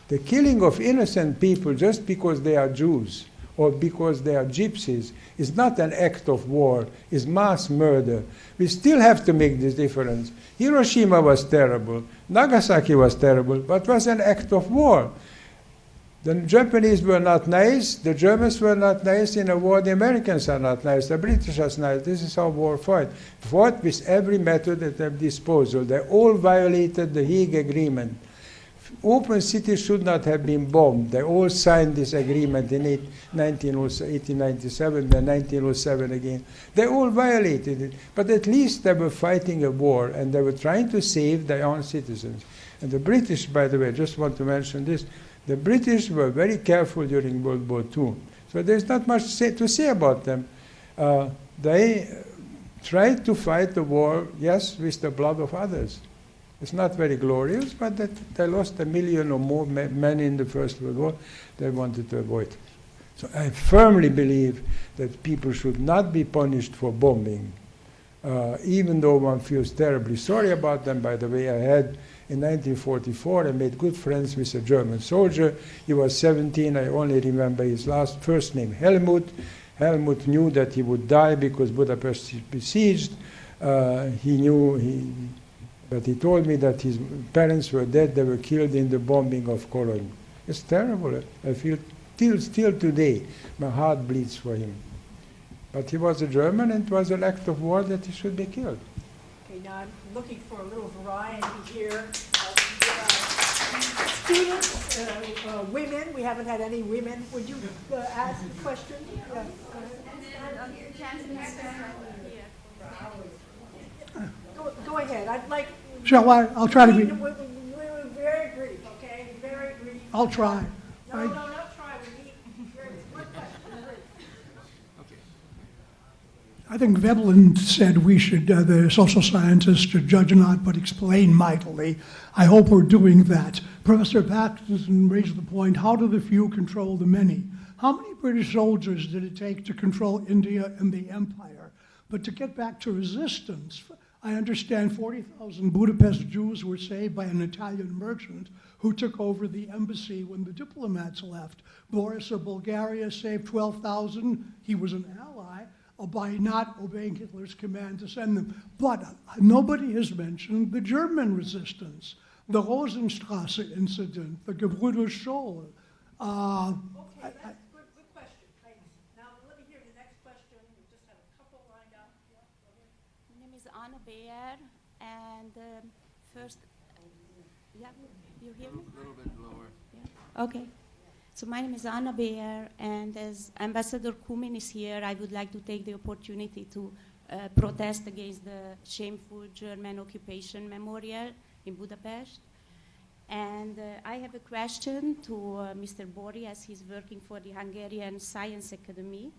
The killing of innocent people just because they are Jews or because they are gypsies is not an act of war, it's mass murder. We still have to make this difference. Hiroshima was terrible, Nagasaki was terrible, but was an act of war. The Japanese were not nice, the Germans were not nice in a war, the Americans are not nice, the British are nice. This is how war fought. Fought with every method at their disposal. They all violated the Hague Agreement. Open cities should not have been bombed. They all signed this agreement in 1897, then 1907 again. They all violated it. But at least they were fighting a war, and they were trying to save their own citizens. And the British, by the way, I just want to mention this, the British were very careful during World War II. So there's not much to say about them. They tried to fight the war, yes, with the blood of others. It's not very glorious, but they lost 1 million or more men in the First World War. They wanted to avoid it. So I firmly believe that people should not be punished for bombing, even though one feels terribly sorry about them. By the way, I had, in 1944, I made good friends with a German soldier. He was 17. I only remember his first name, Helmut. Helmut knew that he would die because Budapest is besieged. He knew But he told me that his parents were dead, they were killed in the bombing of Cologne. It's terrible. I feel still today, my heart bleeds for him. But he was a German, and it was an act of war that he should be killed. Okay, now I'm looking for a little variety here. Students, women, we haven't had any women. Would you ask a question? Yeah. Go ahead. I'd like. Shall I? I'll try to be. Very brief, okay? Very brief. I'll try. No, not try. We need very one question. I think Veblen said we should, the social scientists, should judge not but explain mightily. I hope we're doing that. Professor Paxton raised the point, how do the few control the many? How many British soldiers did it take to control India and the empire? But to get back to resistance, I understand 40,000 Budapest Jews were saved by an Italian merchant who took over the embassy when the diplomats left. Boris of Bulgaria saved 12,000. He was an ally by not obeying Hitler's command to send them. But nobody has mentioned the German resistance, the Rosenstrasse incident, the Gebrüder Scholl. Okay, that's good question. Thanks. Now let me hear the next question. We just have a couple lined up. Yeah, go ahead. My name is Anna Bayer, and first, yeah, you hear me? A little bit lower. Yeah. Okay. So my name is Anna Bayer, and as Ambassador Kumin is here, I would like to take the opportunity to protest against the shameful German occupation memorial in Budapest. And I have a question to Mr. Borhi, as he's working for the Hungarian Science Academy.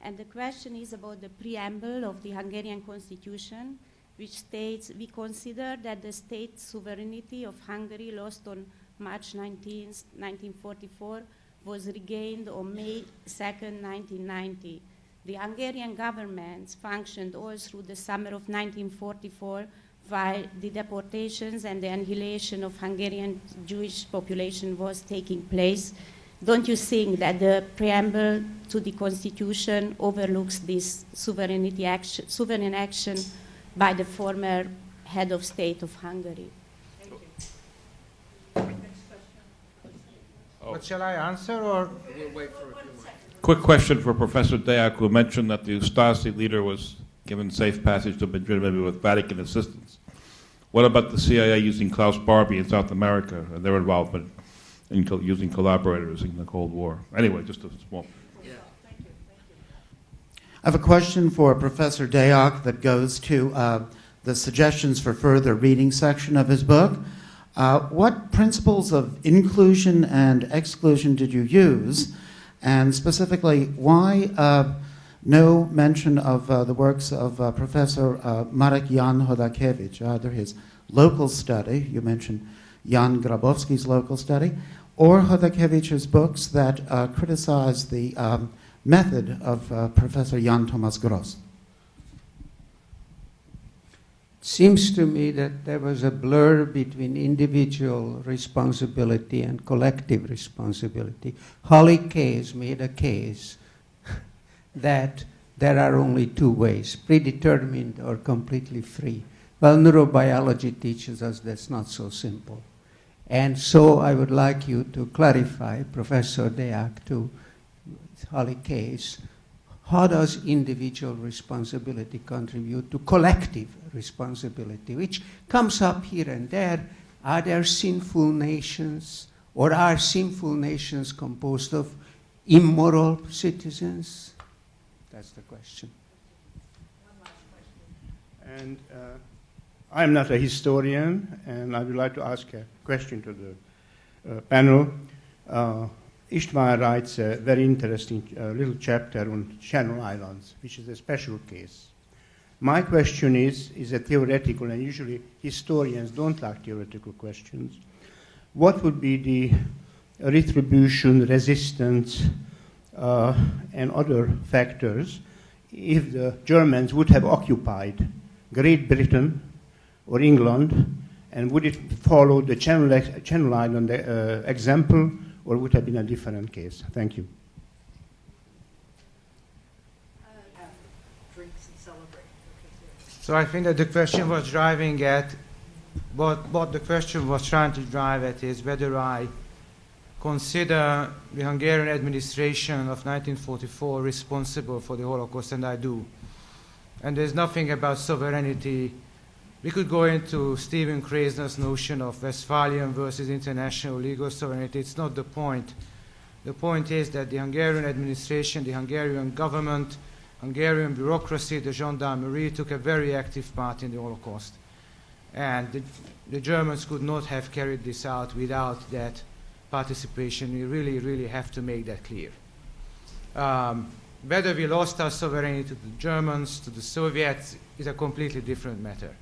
And the question is about the preamble of the Hungarian Constitution, which states, we consider that the state sovereignty of Hungary lost on March 19, 1944, was regained on May 2nd, 1990. The Hungarian government functioned all through the summer of 1944, while the deportations and the annihilation of Hungarian Jewish population was taking place. Don't you think that the preamble to the Constitution overlooks this sovereign action by the former head of state of Hungary? Thank you. Next question. But shall I answer, or? We'll wait for a few more. Quick question for Professor Deak, who mentioned that the Stasi leader was given safe passage to Madrid, maybe with Vatican assistance. What about the CIA using Klaus Barbie in South America and their involvement in using collaborators in the Cold War? Anyway, just a small. Yeah. Thank you. I have a question for Professor Deak that goes to the suggestions for further reading section of his book. What principles of inclusion and exclusion did you use? And specifically, why no mention of the works of Professor Marek Jan Chodakevich, either his local study, you mentioned Jan Grabowski's local study, or Chodakevich's books that criticize the method of Professor Jan Thomas Gross? Seems to me that there was a blur between individual responsibility and collective responsibility. Holly Case made a case that there are only two ways, predetermined or completely free. Well, neurobiology teaches us that's not so simple. And so I would like you to clarify, Professor Deak, to Holly Case, how does individual responsibility contribute to collective responsibility, which comes up here and there. Are there sinful nations, or are sinful nations composed of immoral citizens? That's the question. And I'm not a historian, and I would like to ask a question to the panel. Istvan writes a very interesting little chapter on Channel Islands, which is a special case. My question is a theoretical, and usually historians don't like theoretical questions. What would be the retribution, resistance, and other factors if the Germans would have occupied Great Britain or England, and would it follow the Channel Island example, or would it have been a different case? Thank you. Drinks and celebrate. So I think that the question was driving at what the question was trying to drive at is whether I consider the Hungarian administration of 1944 responsible for the Holocaust, and I do. And there's nothing about sovereignty. We could go into Stephen Krasner's notion of Westphalian versus international legal sovereignty. It's not the point. The point is that the Hungarian administration, the Hungarian government, Hungarian bureaucracy, the gendarmerie took a very active part in the Holocaust. And the Germans could not have carried this out without that participation. We really, really have to make that clear. Whether we lost our sovereignty to the Germans, to the Soviets, is a completely different matter.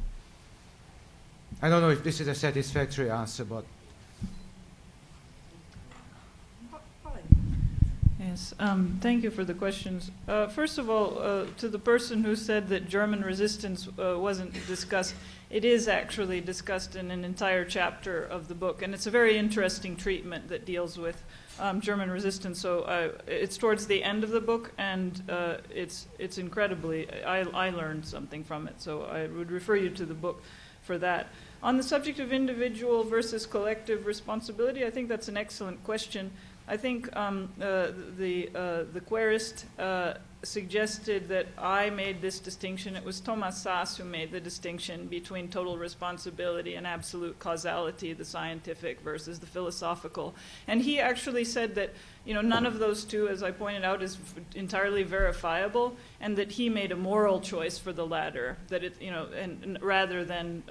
I don't know if this is a satisfactory answer, but... Yes, thank you for the questions. First of all, to the person who said that German resistance wasn't discussed, it is actually discussed in an entire chapter of the book, and it's a very interesting treatment that deals with German resistance. So it's towards the end of the book, and it's incredibly, I learned something from it, so I would refer you to the book for that. On the subject of individual versus collective responsibility, I think that's an excellent question. I think the querist suggested that I made this distinction. It was Thomas Sass who made the distinction between total responsibility and absolute causality, the scientific versus the philosophical. And he actually said that, you know, none of those two, as I pointed out, is entirely verifiable, and that he made a moral choice for the latter, that it, you know, and rather than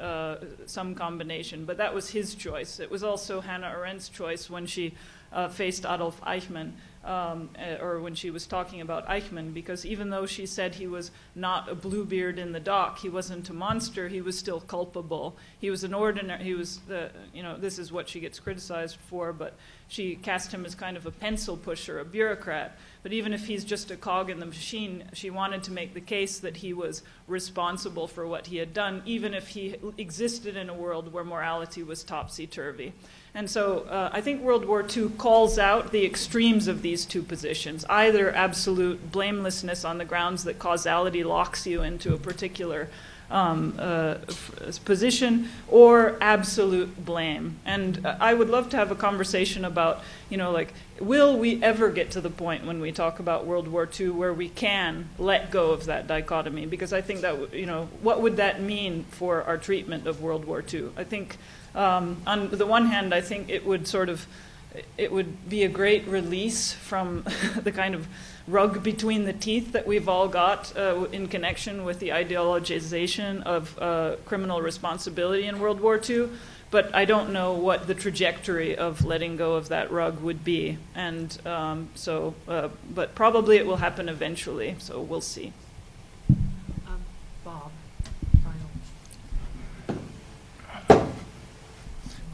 some combination. But that was his choice. It was also Hannah Arendt's choice when she faced Adolf Eichmann, or when she was talking about Eichmann, because even though she said he was not a Bluebeard in the dock, he wasn't a monster, he was still culpable. He was an ordinary, he was, you know, this is what she gets criticized for, but she cast him as kind of a pencil pusher, a bureaucrat. But even if he's just a cog in the machine, she wanted to make the case that he was responsible for what he had done, even if he existed in a world where morality was topsy-turvy. And so I think World War II calls out the extremes of these two positions, either absolute blamelessness on the grounds that causality locks you into a particular position, or absolute blame. And I would love to have a conversation about, you know, like, will we ever get to the point when we talk about World War II where we can let go of that dichotomy? Because I think that, you know, what would that mean for our treatment of World War II? I think, on the one hand, I think it would be a great release from the kind of rug between the teeth that we've all got in connection with the ideologization of criminal responsibility in World War II. But I don't know what the trajectory of letting go of that rug would be. And but probably it will happen eventually, so we'll see. Bob,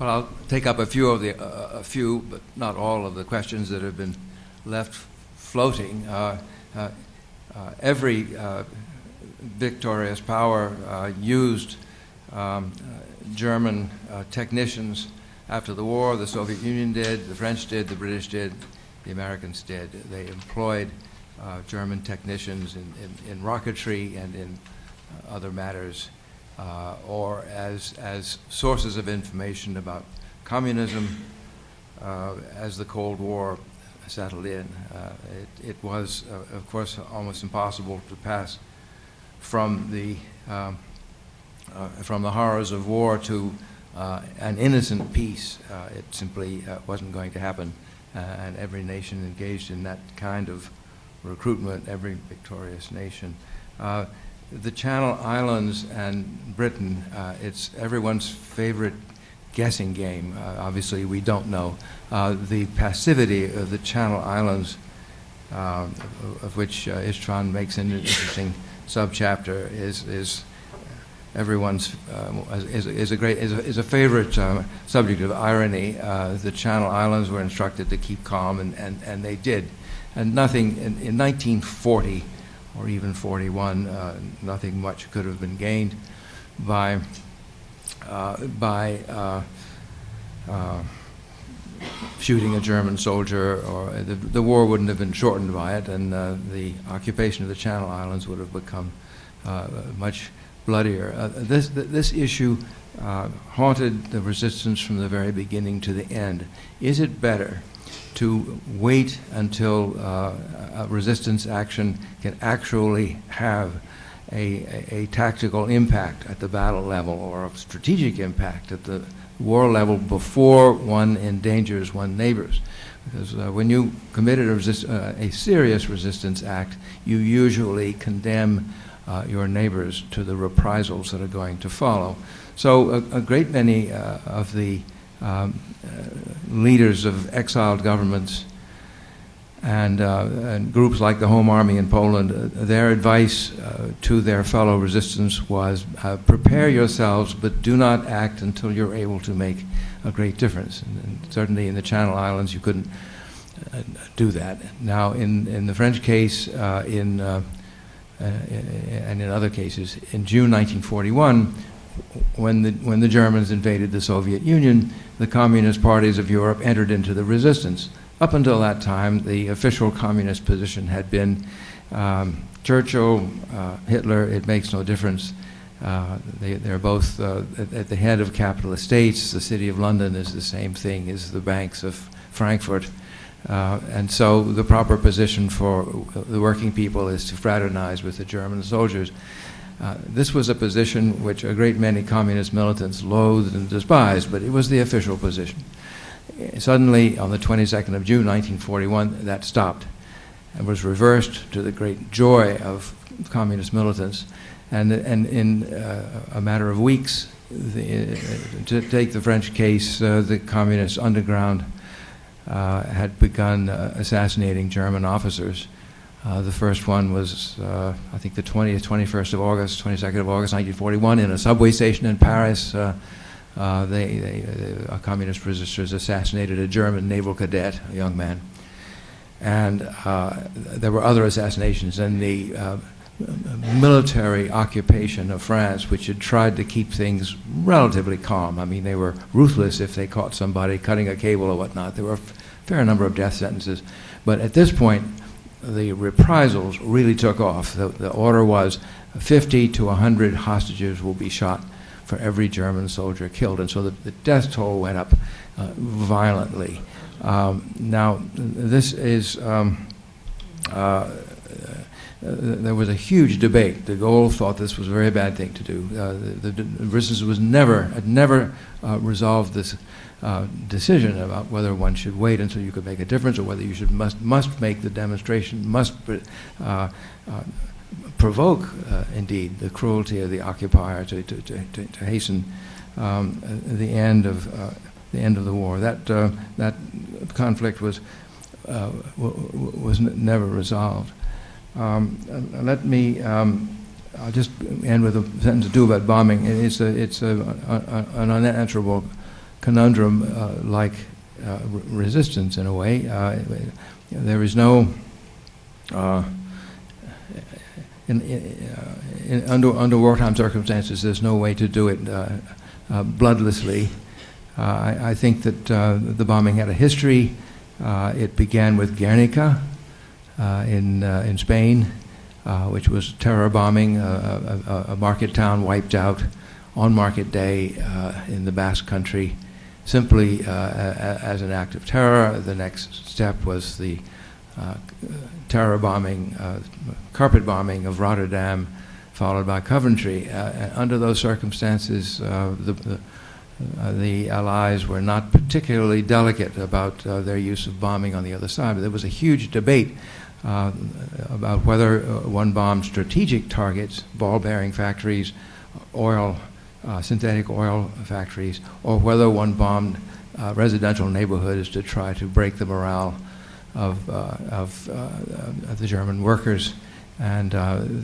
Well, I'll take up a few, but not all of the questions that have been left floating. Every victorious power used German technicians after the war. The Soviet Union did, the French did, the British did, the Americans did. They employed German technicians in rocketry and in other matters, or as sources of information about communism as the Cold War settled in. It was, of course, almost impossible to pass from the horrors of war to an innocent peace. It simply wasn't going to happen, and every nation engaged in that kind of recruitment, every victorious nation. The Channel Islands and Britain, it's everyone's favorite guessing game. Obviously, we don't know. The passivity of the Channel Islands, of which Istvan makes an interesting subchapter, is everyone's is a favorite subject of irony. The Channel Islands were instructed to keep calm, and they did. And nothing in 1940 or even 41, nothing much could have been gained by shooting a German soldier, or the war wouldn't have been shortened by it, and the occupation of the Channel Islands would have become much bloodier. This issue haunted the resistance from the very beginning to the end. Is it better to wait until a resistance action can actually have a tactical impact at the battle level or a strategic impact at the war level before one endangers one's neighbors? Because when you committed a serious resistance act, you usually condemn your neighbors to the reprisals that are going to follow. So a great many of the leaders of exiled governments and groups like the Home Army in Poland, their advice to their fellow resistance was prepare yourselves, but do not act until you're able to make a great difference. And certainly in the Channel Islands you couldn't do that. Now in the French case, and in other cases, in June 1941, when the Germans invaded the Soviet Union, the communist parties of Europe entered into the resistance. Up until that time, the official communist position had been Churchill, Hitler, it makes no difference. They're both at the head of capitalist states. The City of London is the same thing as the banks of Frankfurt. And so the proper position for the working people is to fraternize with the German soldiers. This was a position which a great many communist militants loathed and despised, but it was the official position. Suddenly, on the 22nd of June, 1941, that stopped and was reversed to the great joy of communist militants. And in a matter of weeks, to take the French case, the communist underground had begun assassinating German officers. The first one was, I think, the 22nd of August, 1941, in a subway station in Paris. Communist resistors assassinated a German naval cadet, a young man. And there were other assassinations in the military occupation of France, which had tried to keep things relatively calm. I mean, they were ruthless if they caught somebody cutting a cable or whatnot. There were a fair number of death sentences. But at this point, the reprisals really took off. The order was 50 to 100 hostages will be shot for every German soldier killed. And so the death toll went up violently. Now, this is... there was a huge debate. De Gaulle thought this was a very bad thing to do. The resistance had never resolved this decision about whether one should wait until you could make a difference or whether you must make the demonstration, must provoke, indeed, the cruelty of the occupier to hasten the end of the war. That conflict was never resolved. Let me. I'll just end with a sentence or two about bombing. It's an unanswerable conundrum, like resistance in a way. There is no under wartime circumstances. There's no way to do it bloodlessly. I think that the bombing had a history. It began with Guernica in Spain, which was terror bombing, a market town wiped out on market day in the Basque Country, simply as an act of terror. The next step was the terror bombing, carpet bombing of Rotterdam, followed by Coventry. Under those circumstances, the Allies were not particularly delicate about their use of bombing on the other side, but there was a huge debate about whether one bombed strategic targets, ball-bearing factories, synthetic oil factories, or whether one bombed residential neighborhoods to try to break the morale of the German workers. And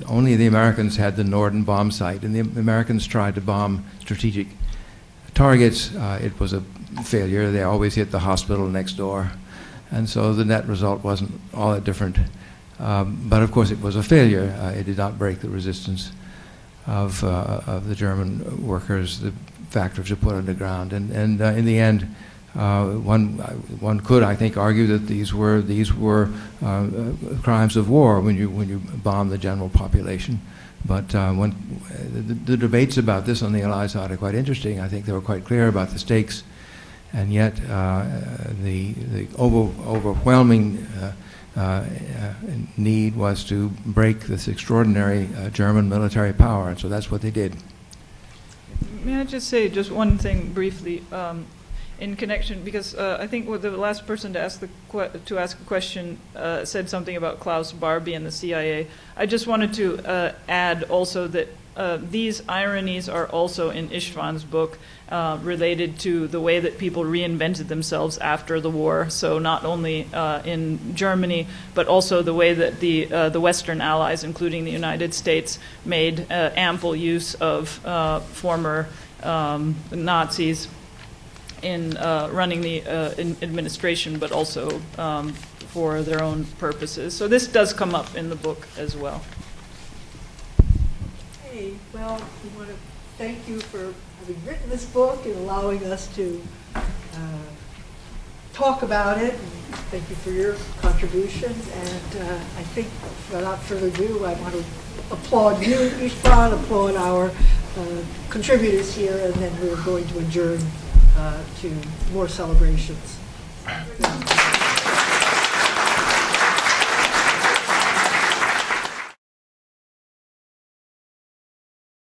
only the Americans had the Norden bomb site, and the Americans tried to bomb strategic targets. It was a failure. They always hit the hospital next door. And so the net result wasn't all that different. But of course it was a failure. It did not break the resistance of the German workers. The factories were put underground. And in the end, one could, I think, argue that these were crimes of war when you bomb the general population. But the debates about this on the Allied side are quite interesting. I think they were quite clear about the stakes, and yet the overwhelming need was to break this extraordinary German military power, and so that's what they did. May I just say just one thing briefly in connection, because I think the last person to ask a question said something about Klaus Barbie and the CIA. I just wanted to add also that these ironies are also in Istvan's book related to the way that people reinvented themselves after the war. So not only in Germany, but also the way that the Western allies, including the United States, made ample use of former Nazis in running the administration, but also for their own purposes. So this does come up in the book as well. Okay, well, we want to thank you for having written this book and allowing us to talk about it. And thank you for your contributions. And I think, without further ado, I want to applaud you, Istvan, applaud our contributors here, and then we're going to adjourn to more celebrations.